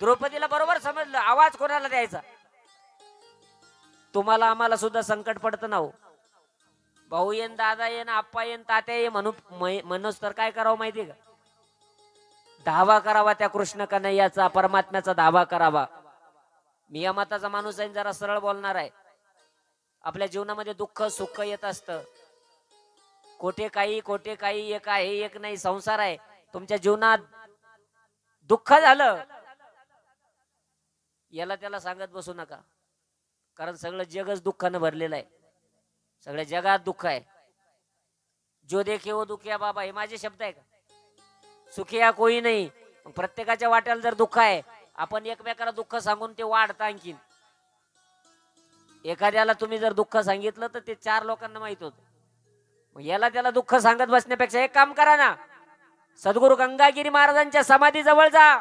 द्रौपदीला बरोबर समजलं आवाज कोणाला द्यायचा. तुम्हाला आम्हाला सुद्धा संकट पडतं ना हो. भाऊ येन, दादा येन, आप्पा येन, तात्या ये म्हणूच तर काय करावं माहितीये का? धावा करावा त्या कृष्ण कन्हैयाचा, परमात्म्याचा धावा करावा. मी या मताचा माणूस आहे, जरा सरळ बोलणार आहे. आपल्या जीवनामध्ये दुःख सुख येत असतं. कोठे काही एक आहे, एक नाही. संसार आहे. तुमच्या जीवनात दुःख झालं, याला त्याला सांगत बसू नका. कारण सगळं जगच दुःखानं भरलेलं आहे. सगळ्या जगात दुःख आहे. जो देखे वो दुखिया बाबा, हे माझे शब्द आहे का? सुखिया कोई नाही. प्रत्येकाच्या वाट्याला जर दुःख आहे, आपण एकमेकाला दुःख सांगून ते वाढतं आणखीन. एखाद्याला तुम्ही जर दुःख सांगितलं तर ते 4 लोकांना माहित होत. मग याला त्याला दुःख सांगत बसण्यापेक्षा एक काम करा ना, सद्गुरु गंगागिरी महाराजांच्या समाधी जवळ जा,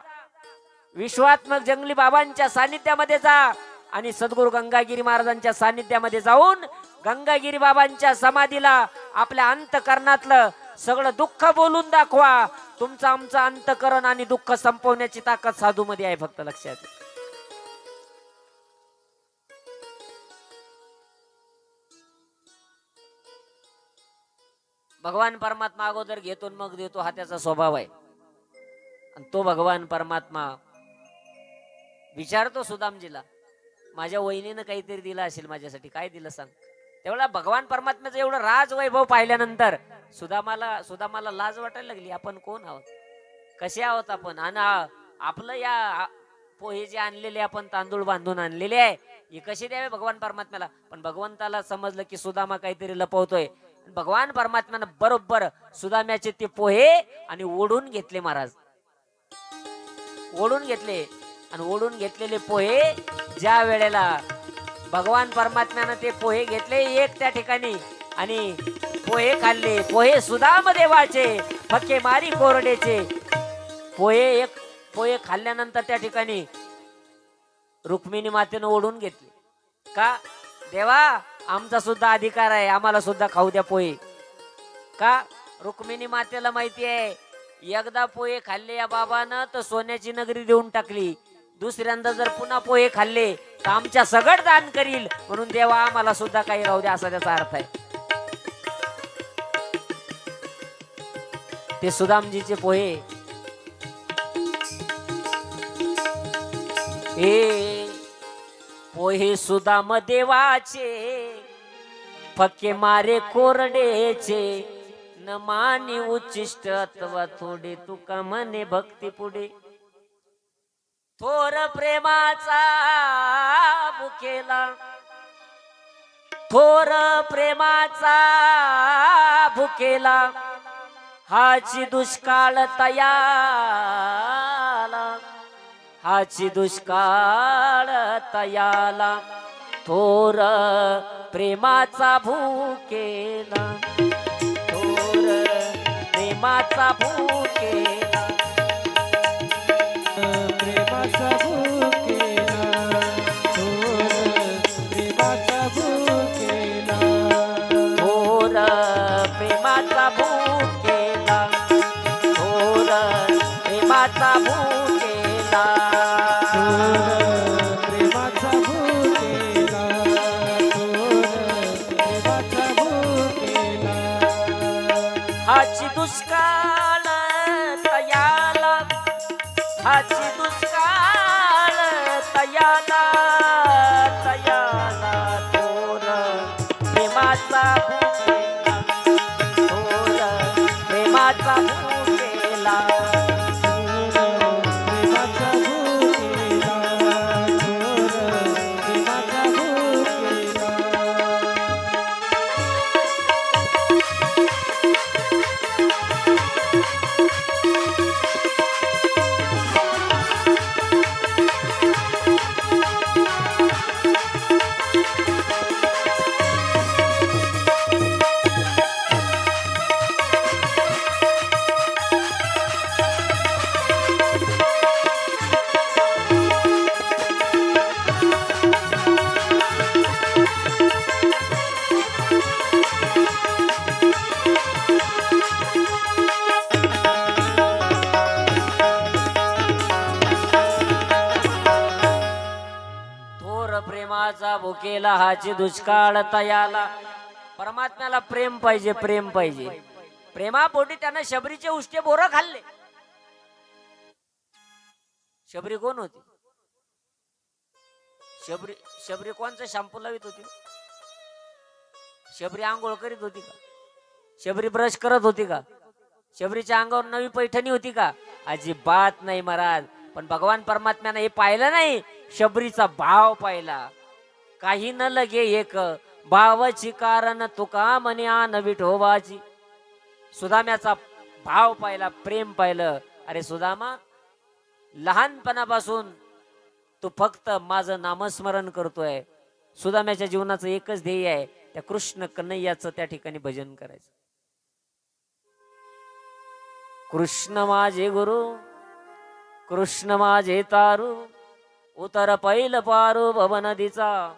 विश्वात्मक जंगली बाबांच्या सानिध्यामध्ये जा आणि सद्गुरु गंगागिरी महाराजांच्या सानिध्यामध्ये जाऊन गंगागिरी बाबांच्या समाधीला आपल्या अंतकरणातलं सगळं दुःख बोलून दाखवा. तुमचं आमचं अंतकरण आणि दुःख संपवण्याची ताकद साधू मध्ये आहे. फक्त लक्षात घ्या. भगवान परमात्मा अगोदर घेतो मग देतो, हा त्याचा स्वभाव आहे. आणि तो भगवान परमात्मा विचारतो सुदामजीला, माझ्या वहिनीनं काहीतरी दिलं असेल माझ्यासाठी, काय दिलं सांग. तेवढा भगवान परमात्म्याचं एवढं राज वैभव पाहिल्यानंतर सुदामाला लाज वाटायला लागली. आपण कोण आहोत, कसे आहोत आपण, आणि आपलं या पोहे जे आणलेले आपण तांदूळ बांधून आणलेले आहे हे कसे द्यावे भगवान परमात्म्याला. पण भगवंताला समजलं की सुदामा काहीतरी लपवतोय. भगवान परमात्म्यानं बरोबर सुदाम्याचे ते पोहे आणि ओढून घेतले. महाराज ओढून घेतले आणि ओढून घेतलेले पोहे ज्या वेळेला भगवान परमात्म्यानं ते पोहे घेतले एक त्या ठिकाणी आणि पोहे खाल्ले. पोहे सुदाम देवाचे फक्के मारी कोरडेचे. पोहे खाल्ल्यानंतर त्या ठिकाणी रुक्मिणी मातेनं ओढून घेतले. का? देवा आमचा सुद्धा अधिकार आहे, आम्हाला सुद्धा खाऊ द्या पोहे. का? रुक्मिणी मातेला माहिती आहे एकदा पोहे खाल्ले या बाबानं तर सोन्याची नगरी देऊन टाकली, दुसऱ्यांदा जर पुन्हा पोहे खाल्ले तर आमच्या सगळं दान करील, म्हणून देवा आम्हाला सुद्धा काही राहू द्या असा त्याचा अर्थ आहे. ते सुदामजीचे पोहे. पोहे सुदाम देवाचे फके मारे कोरडेचे, न मानी उच्चिष्ट अथवा थोडे तुका म्हणे भक्ती पुढे. थोर प्रेमाचा भुकेला, थोर प्रेमाचा भुकेला, हाची दुष्काळ तयाला, हाची दुष्काळ तयाला, थोर प्रेमाचा भुकेला, थोर प्रेमाचा भुकेला, प्रेमाचा भुकेला, थोर प्रेमाचा भुकेला, थोर प्रेमाचा भुकेला, थोर प्रेमाचा भुकेला, प्रेमाचा भुकेला, थोर प्रेमाचा भुकेला, हाची दुष्काळ तयाला, हाची दुष्काळ तयाला, तयाला, थोर प्रेमाचा भुकेला, थोर प्रेमाचा भुकेला, प्रेमाचा भुकेला, थोर प्रेमाचा भुकेला. थोर प्रेमाचा भुकेला, हाची दुष्काळ तयाला. परमात्म्याला प्रेम पाहिजे, प्रेम पाहिजे. प्रेमापोटी त्यानं शबरीचे उष्टे बोरं खाल्ले. शबरी कोण होती? शबरी शबरी कोणचा शॅम्पू लावित होती? शबरी आंघोळ करीत होती का? शबरी ब्रश करत होती का? शबरीच्या अंगावर नवी पैठणी होती का? अजिबात नाही महाराज. पण भगवान परमात्म्यानं हे पाहिलं नाही, शबरीचा भाव पाहिला. काही न लगे एक भावाची कारण तुका म्हणे आन विठोबाची. सुदाम्याचा भाव पाहिला, प्रेम पाहिलं. अरे सुदामा, लहानपणापासून तू फक्त माझं नामस्मरण करतोय. सुदाम्याच्या जीवनाचं एकच ध्येय आहे, त्या कृष्ण कन्हैयाचं त्या ठिकाणी भजन करायचं. कृष्ण माझे गुरु, कृष्ण माझे तारू, उतर पैल पारू भव नदीचा.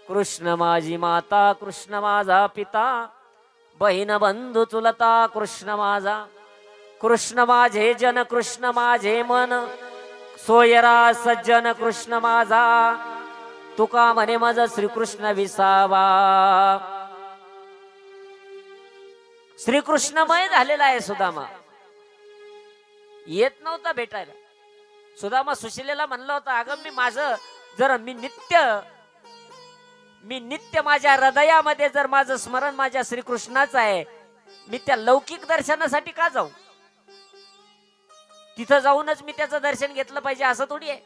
कृष्ण माझी माता, कृष्ण माझा पिता, बहीण बंधू चुलता कृष्ण माझा. कृष्ण माझे जन, कृष्ण माझे मन, सोयरा सज्जन कृष्ण माझा. तुका म्हणे माझ श्रीकृष्ण विसावा. श्रीकृष्णमय झालेला आहे सुदामा. येत नव्हता भेटायला. सुदामा सुशिलेला म्हणलं होतं, अगं मी माझं जर मी नित्य माझ्या हृदयामध्ये जर माझं स्मरण माझ्या श्रीकृष्णाचं आहे, मी त्या लौकिक दर्शनासाठी का जाऊ? तिथं जाऊनच मी त्याचं दर्शन घेतलं पाहिजे असं थोडी आहे.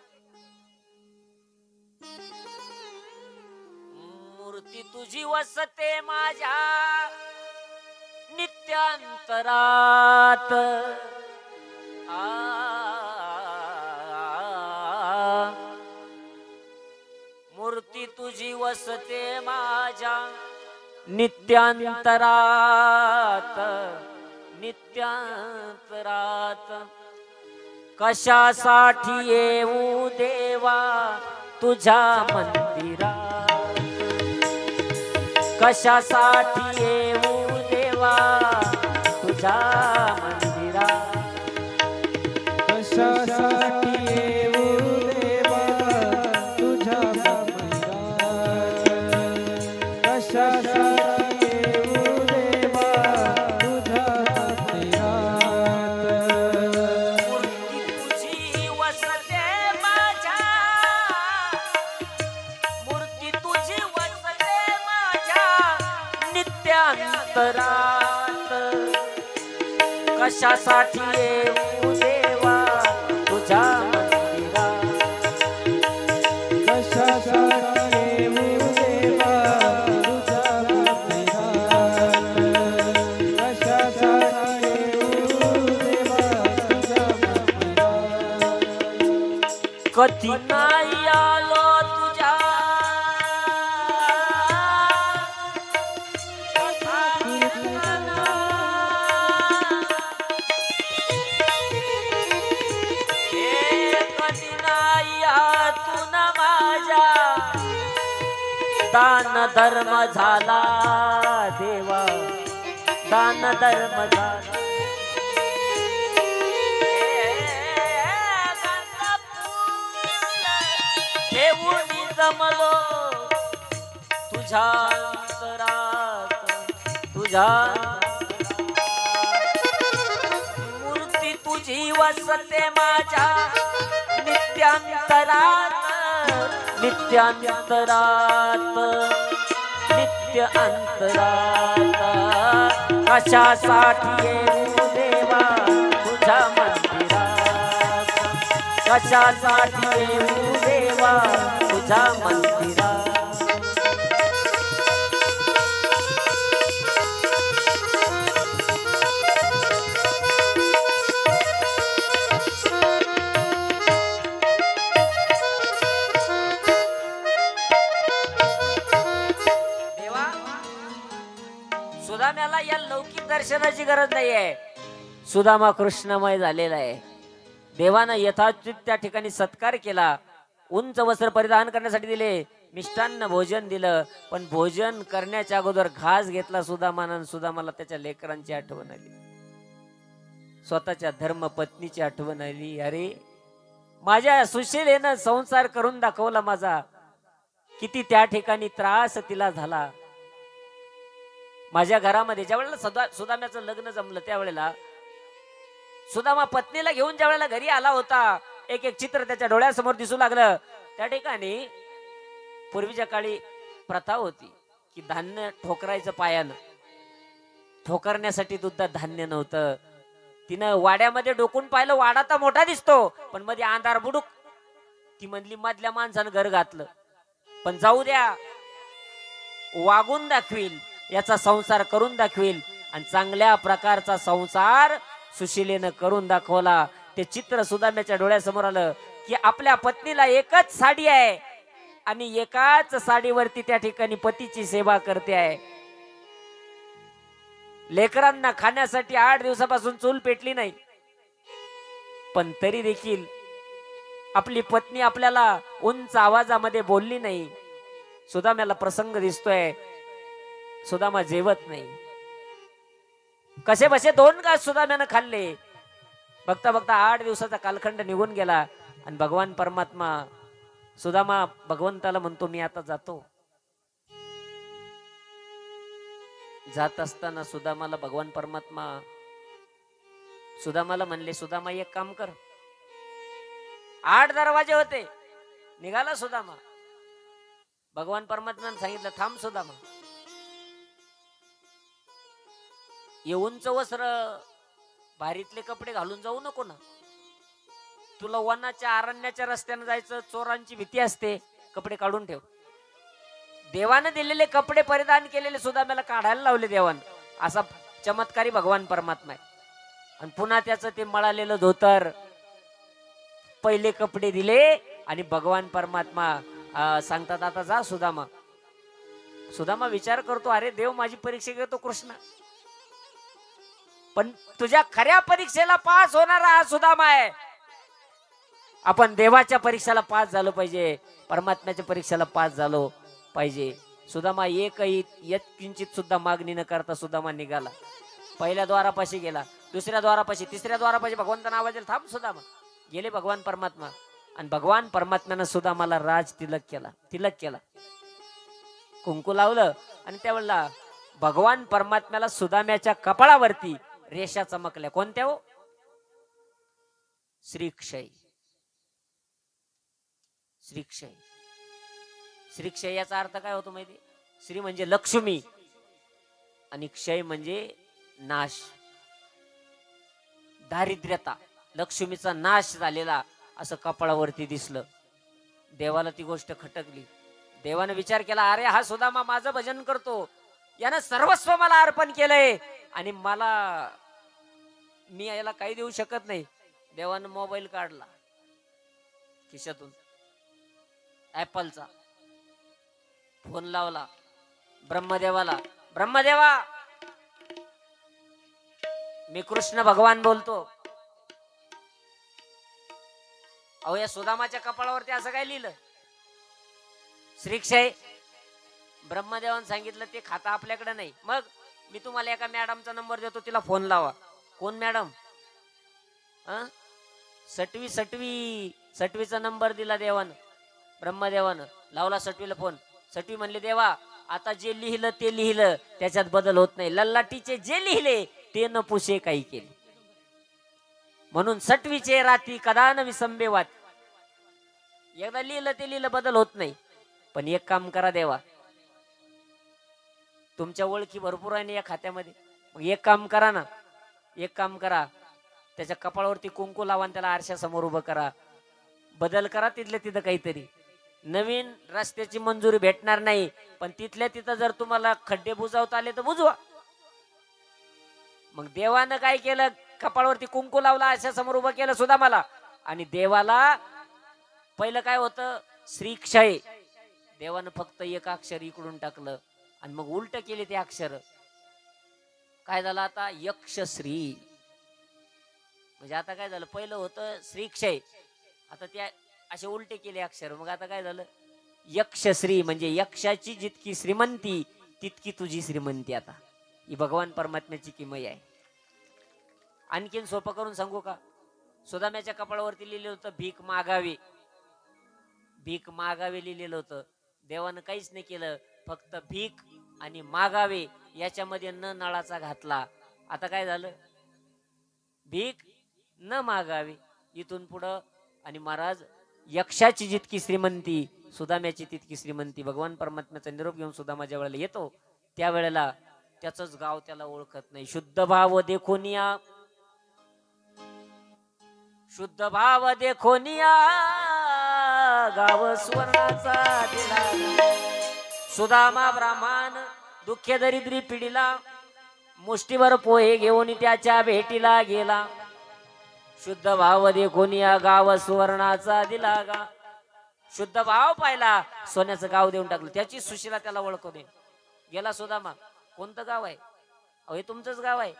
मूर्ती तुझी वसते माझ्या नित्यांतरात. मूर्ती तुझी वसते माझ्या नित्यांतरात, नित्यांतरात. कशासाठी येऊ देवा तुझ्या मंदिरात. कशासाठी येऊ देवा तुझ्या मंदिरा, कशासाठी येऊ देवा तुझ्या मंदिरात, कशासाठी येऊ देवा तुझ्या मंदिरात. मूर्ती तुझी वसते माझ्या, मूर्ती तुझी वसते माझ्या नित्यांतरात. कशासाठी येऊ देवा तुझ्या मंदिरात, कशासाठी येऊ देवा तुझ्या मंदिरात, कशासाठी येऊ देवा तुझ्या मंदिरात. कधी नाही आलो तुझ्या कधी नाही आतून माझ्या दान धर्म झाला देवा, दान धर्म झाला. ठेवून जमलो तुझ्या अंतरात, तुझ्या मूर्ती तुझी वसते माझ्या नित्यांतरात, नित्यांतरात, नित्य अंतरात. कशासाठी येऊ देवा तुझ्या मंदिरात, कशासाठी येऊ देवा तुझ्या मंदिरात. देवा सुदाम्याला या लौकिक दर्शनाची गरज नाहीये. सुदामा कृष्णमय झालेला आहे. देवानं यथाचित त्या ठिकाणी सत्कार केला. उंच वस्त्र परिधान करण्यासाठी दिले, मिष्टान्न भोजन दिलं. पण भोजन करण्याच्या अगोदर घास घेतला सुदामानं. सुदामाला त्याच्या लेकरांची आठवण आली, स्वतःच्या धर्मपत्नीची आठवण आली. अरे माझ्या सुशीलेनं संसार करून दाखवला माझा, किती त्या ठिकाणी त्रास तिला झाला. माझ्या घरामध्ये ज्या वेळेला सुदाम्याचं लग्न जमलं त्यावेळेला सुदामा पत्नीला घेऊन ज्या वेळेला घरी आला होता, एक एक चित्र त्याच्या डोळ्यासमोर दिसू लागलं. त्या ठिकाणी पूर्वीच्या काळी प्रथा होती की धान्य ठोकरायचं पायानं, ठोकरण्यासाठी सुद्धा धान्य नव्हतं. तिनं वाड्यामध्ये डोकून पाहिलं, वाडा तर मोठा दिसतो पण मध्ये अंधार बुडूक. ती म्हणली मधल्या माणसानं घर घातलं, पण जाऊ द्या, वागून दाखवील, याचा संसार करून दाखवील. आणि चांगल्या प्रकारचा संसार सुशीलेनं करून दाखवला. ते चित्र सुदाम्याच्या डोळ्यासमोर आलं की आपल्या पत्नीला एकच साडी आहे आणि एकाच साडीवरती त्या ठिकाणी पतीची सेवा करते आहे. लेकरांना खाण्यासाठी 8 दिवसापासून चूल पेटली नाही, पण तरी देखील आपली पत्नी आपल्याला उंच आवाजामध्ये बोलली नाही. सुदाम्याला प्रसंग दिसतोय, सुदामा जेवत नाही. कसे बसे 2 घास सुदाम्यानं खाल्ले. बघता बघता 8 दिवसाचा कालखंड निघून गेला आणि भगवान परमात्मा सुदामा भगवंताला म्हणतो मी आता जातो. जात असताना सुदामाला भगवान परमात्मा सुदामाला म्हणले, सुदामा एक काम कर. 8 दरवाजे होते, निघाला सुदामा. भगवान परमात्म्याने सांगितलं थांब सुदामा, ये उंच वस्त्र भारीतले कपडे घालून जाऊ नको ना. तुला वनाच्या अरण्याच्या रस्त्याने जायचं, चोरांची भीती असते, कपडे काढून ठेव. देवानं दिलेले कपडे परिधान केलेले सुदाम्याला काढायला लावले देवान. असा चमत्कारी भगवान परमात्मा आहे. आणि पुन्हा त्याचं ते मळालेलं धोतर, पहिले कपडे दिले आणि भगवान परमात्मा सांगतात आता जा सुदामा. सुदामा विचार करतो, अरे देव माझी परीक्षा घेतो कृष्ण, पण तुझ्या खऱ्या परीक्षेला पास होणारा हा सुदामा आहे. आपण देवाच्या परीक्षेला पास झालो पाहिजे, परमात्म्याच्या परीक्षेला पास झालो पाहिजे. सुदामा एकही यत्किंचित सुद्धा मागणी न करता सुदामा निघाला. पहिल्या द्वारापाशी गेला, दुसऱ्या द्वारापाशी, तिसऱ्या द्वारापाशी भगवंतांना आवाज दिला, थांब सुदामा. गेले भगवान परमात्मा आणि भगवान परमात्म्यानं सुदामाला राज तिलक केला, कुंकू लावलं आणि त्यावेळेला भगवान परमात्म्याला सुदाम्याच्या कपाळावरती रेषा चमकल्या. कोणत्या हो? श्रीक्षय. श्रीक्षय, श्रीक्षय याचा अर्थ काय होतो माहिती? श्री म्हणजे लक्ष्मी आणि क्षय म्हणजे नाश, दारिद्र्यता, लक्ष्मीचा नाश झालेला असं कपाळावरती दिसलं. देवाला ती गोष्ट खटकली. देवाने विचार केला, अरे हा सुदामा माझं भजन करतो, यानं सर्वस्व मला अर्पण केलंय आणि मी याला काही देऊ शकत नाही. देवानं मोबाईल काढला खिशातून, ऍपलचा, फोन लावला ब्रह्मदेवाला, ब्रह्मदेवा मी कृष्ण भगवान बोलतो. अहो या सुदामाच्या कपाळावरती असं काय लिहिलं? श्रीक्षय. ब्रह्मदेवानं सांगितलं ते खाता आपल्याकडे नाही. मग मी तुम्हाला एका मॅडमचा नंबर देतो, तिला फोन लावा. कोण मॅडम? सटवीचा नंबर दिला देवानं, ब्रह्मदेवानं. लावला सटवीला फोन. सटवी म्हणले, देवा आता जे लिहिलं ते लिहिलं, त्याच्यात बदल होत नाही. लल्लाटीचे जे लिहिले ते न पुसे काही केले. म्हणून सटवीचे राती कदा न विसंबेवात. एकदा लिहिलं ते लिहिलं, बदल होत नाही. पण एक काम करा देवा, तुमच्या ओळखी भरपूर आहे ना या खात्यामध्ये. मग एक काम करा, त्याच्या कपाळावरती कुंकू लावा आणि त्याला आरशासमोर उभं करा. बदल करा तिथल्या तिथं काहीतरी. नवीन रस्त्याची मंजुरी भेटणार नाही, पण तिथल्या तिथं जर तुम्हाला खड्डे बुजवता आले तर बुजवा. मग देवानं काय केलं? कपाळावरती कुंकू लावला, आरशासमोर उभं केलं सुदामाला. आणि देवाला पहिलं काय होतं? श्रीक्षय. देवानं फक्त एक अक्षर इकडून टाकलं आणि मग उलट केले ते अक्षर. काय झालं आता? यक्षश्री. म्हणजे आता काय झालं? पहिलं होतं श्रीक्षय, आता त्या असे उलटे केले अक्षर. मग आता काय झालं? यक्षश्री. म्हणजे यक्षाची जितकी श्रीमंती तितकी तुझी श्रीमंती. आता ही भगवान परमात्म्याची किमया आहे. आणखीन सोपं करून सांगू का? सुदाम्याच्या कपाळावरती लिहिलं होतं भीक मागावे. भीक मागावे लिहिलेलं होतं. देवानं काहीच नाही केलं, फक्त भीक आणि मागावे याच्यामध्ये न नळाचा घातला. आता काय झालं? भीक न मागावे इथून पुढं. आणि महाराज यक्षाची जितकी श्रीमंती सुदाम्याची तितकी श्रीमंती. भगवान परमात्म्याचा निरोप घेऊन सुदामा ज्या वेळेला येतो त्यावेळेला त्याच गाव त्याला ओळखत नाही. शुद्ध भाव देखोनिया, शुद्ध भाव देखोनिया, गाव सुवर्णाचा दिला. सुदामा ब्राह्मण दुःखे दरिद्री पिढीला, मुष्टीभर पोहे घेऊन त्याच्या भेटीला गेला. शुद्ध भाव देखोनिया, गाव सुवर्णाचा दिला गा. शुद्ध भाव पाहिला, सोन्याचं गाव देऊन टाकलं. त्याची सुशीला त्याला ओळखू दे. गेला सुदामा, कोणतं गाव आहे? अहो हे तुमचंच गाव आहे.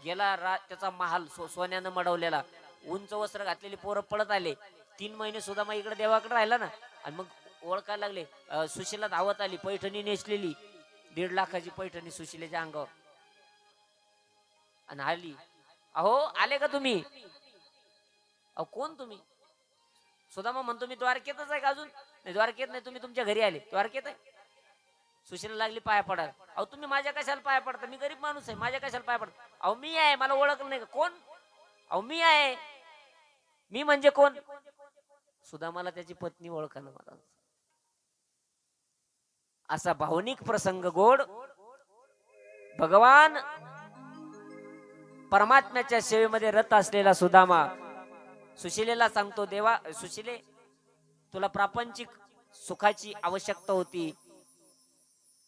गेला त्याचा महाल सोन्यानं मडवलेला, उंच वस्त्र घातलेली पोरं पळत आले. 3 महिने सुदामा इकडे देवाकडे राहिला ना. आणि मग ओळखायला लागले. सुशीला धावत आली, पैठणी नेसलेली, 1.5 लाखाची पैठणी सुशीलेच्या अंगावर. आणि आली, अहो आले का तुम्ही? अहो कोण तुम्ही? सुदामा म्हणतो मी द्वारकेतच आहे का अजून? नाही द्वारकेत नाही, तुम्ही तुमच्या घरी आले. द्वारकेत आहे. सुशीला लागली पाया पडायला. अहो तुम्ही माझ्या कशाला पाया पडता? मी गरीब माणूस आहे, माझ्या कशाला पाया पडता? अहो मी आहे, मला ओळखलं नाही का? कोण? अहो मी आहे. मी म्हणजे कोण? सुदामाला त्याची पत्नी ओळखलं. मला असा भावनिक प्रसंग गोड भगवान परमात्म्याच्या सेवेमध्ये रत असलेला सुदामा सुशीलेला सांगतो, देवा सुशीले तुला प्रापंचिक सुखाची आवश्यकता होती,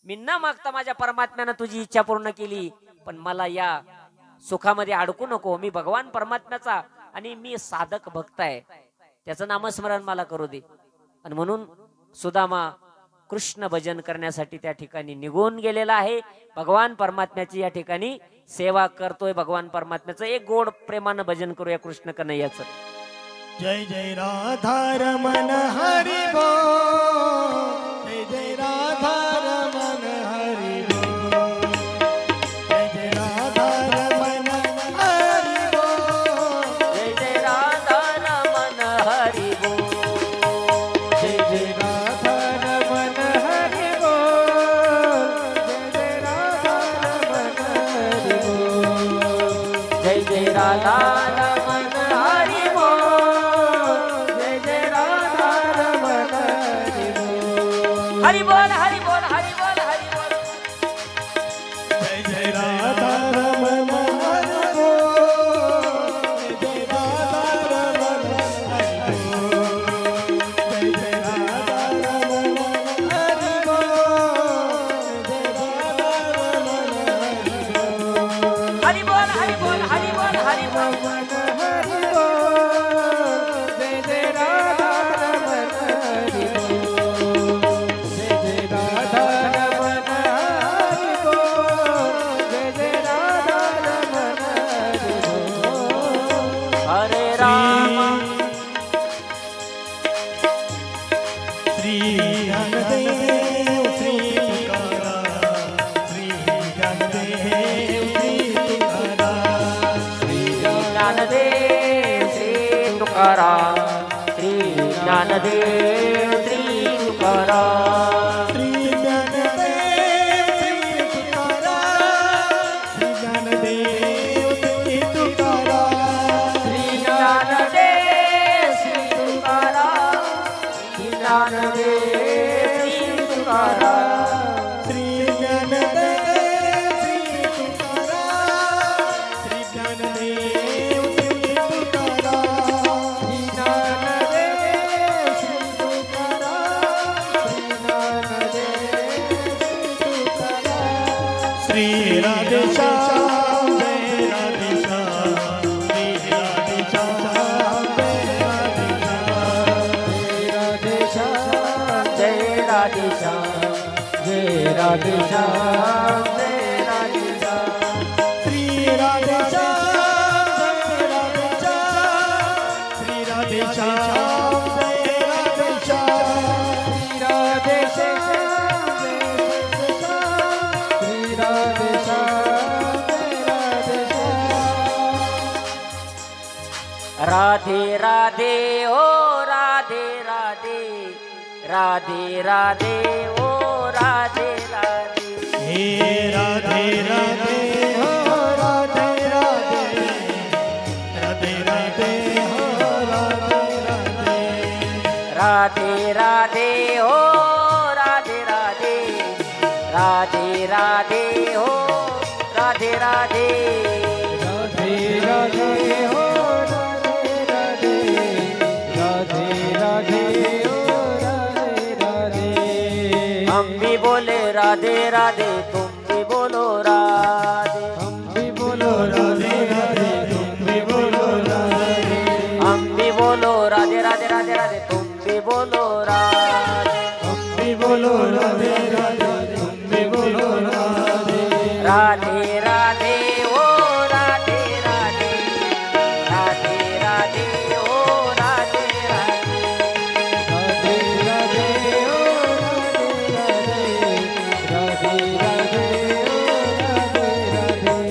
मी न मागता माझ्या परमात्म्यानं तुझी इच्छा पूर्ण केली, पण मला या सुखामध्ये अडकू नको. मी भगवान परमात्म्याचा आणि मी साधक भक्त आहे, त्याचं नामस्मरण मला करू दे. आणि म्हणून सुदामा कृष्ण भजन करण्यासाठी त्या ठिकाणी निघून गेलेला आहे. भगवान परमात्म्याची या ठिकाणी सेवा करतोय. भगवान परमात्म्याचं एक गोड प्रेमानं भजन करूया कृष्ण कन्हैयाचं. जय जय राधा रमण हरि बोल, जय जय राधा रमण राधा रमण हरि बोल, जय जय राधा रमण हरि बोल, हरि बोल, हरि बोल, हरि बोल, जय जय राधा रमण हरि बोल, जय राधा रमण हरि बोल, जय जय राधा रमण हरि बोल, जय राधा रमण हरि बोल, हरि बोल, हरि बोल, हरि बोल, हरि बोल, हरि बोल, जय जय राधा रमण हरि बोल, जय जय राधा रमण हरि बोल, जय जय राधा रमण हरि बोल। हरे राम श्री ज्ञानदेव श्री तुकाराम, श्री ज्ञानदेव श्री तुकाराम, ज्ञानदेव श्री तुकाराम, श्री ज्ञानदेव श्री तुकाराम, श्री ज्ञानदेव श्री तुकाराम, श्री ज्ञानदेव श्री तुकाराम, श्री ज्ञानदेव श्री तुकाराम, श्री ज्ञानदेव श्री तुकाराम, श्री ज्ञानदेव श्री तुकाराम, श्री ज्ञानदेव श्री तुकाराम, श्री ज्ञानदेव श्री तुकाराम, श्री ज्ञानदेव श्री तुकाराम। श्री राधे श्याम जय राधे श्याम, श्री राधे श्याम जय राधे श्याम, जय राधे श्याम, जय राधे श्याम, जय राधे श्याम। श्री राधे श्याम जय राधे श्याम, श्री राधे श्याम जय राधे श्याम, श्री राधे श्याम, जय श्याम, श्री राधे श्याम, जय राधे श्याम। राधे राधे ओ राधे राधे, राधे राधे ओ राधे राधे, हे राधे राधे हो राधे राधे, राधे राधे हो राधे राधे, राधे राधे ओ राधे राधे, राधे राधे ओ राधे राधे, राधे राधे हो राधे राधे, राधे राधे हो राधे राधे। हम भी बोले राधे राधे, तुम भी बोलो राधे, हम भी बोलो राधे राधे तुम भी बोलो राधे, हम भी बोलो राधे राधे राधे राधे, तुम भी बोलो राधे, हम भी बोलो राधे राधे तुम भी बोलो राधे, राधे राधे ओ राधे राधे, राधे राधे ओ राधे राधे, राधे राधे हो राधे राधे, राधे राधे हो राधे राधे।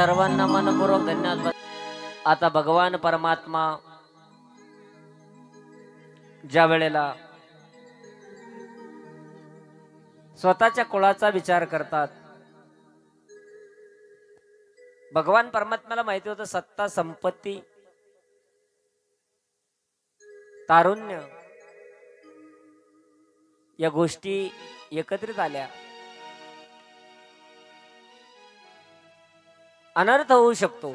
सर्वांना मनपूर्वक धन्यवाद. आता भगवान परमात्मा ज्या वेळेला स्वतःच्या कुळाचा विचार करतात, भगवान परमात्म्याला माहिती होतं सत्ता, संपत्ती, तारुण्य या गोष्टी एकत्रित आल्या, अनर्थ होऊ शकतो.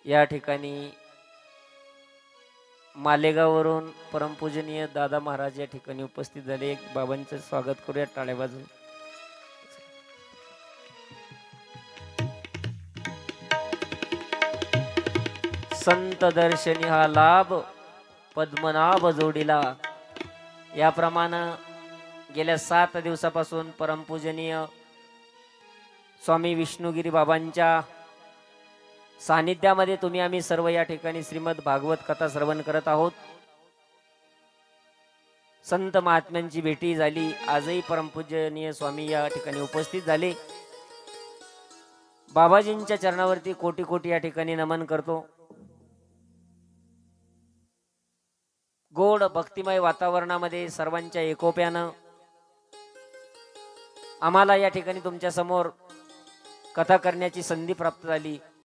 या ठिकाणी मालेगाववरून परमपूजनीय दादा महाराज या ठिकाणी उपस्थित झाले. एक बाबांचं स्वागत करूया टाळ्या वाजवून. संत दर्शनी हा लाभ पद्मनाभ जोडीला. याप्रमाणे गेल्या 7 दिवसापासून परमपूजनीय स्वामी विष्णुगिरी बाबांच्या सानिध्यामध्ये तुम्ही आम्ही सर्व या ठिकाणी श्रीमद भागवत कथा श्रवण करत आहोत. संत महात्म्यांची भेटी झाली. आजही परमपूजनीय स्वामी या ठिकाणी उपस्थित झाले. बाबाजींच्या चरणावरती कोटी कोटी या ठिकाणी नमन करतो. गोड भक्तिमय वातावरणामध्ये सर्वांच्या एकोप्यानं आम्हाला या ठिकाणी तुमच्या समोर कथा करण्याची संधी प्राप्त झाली.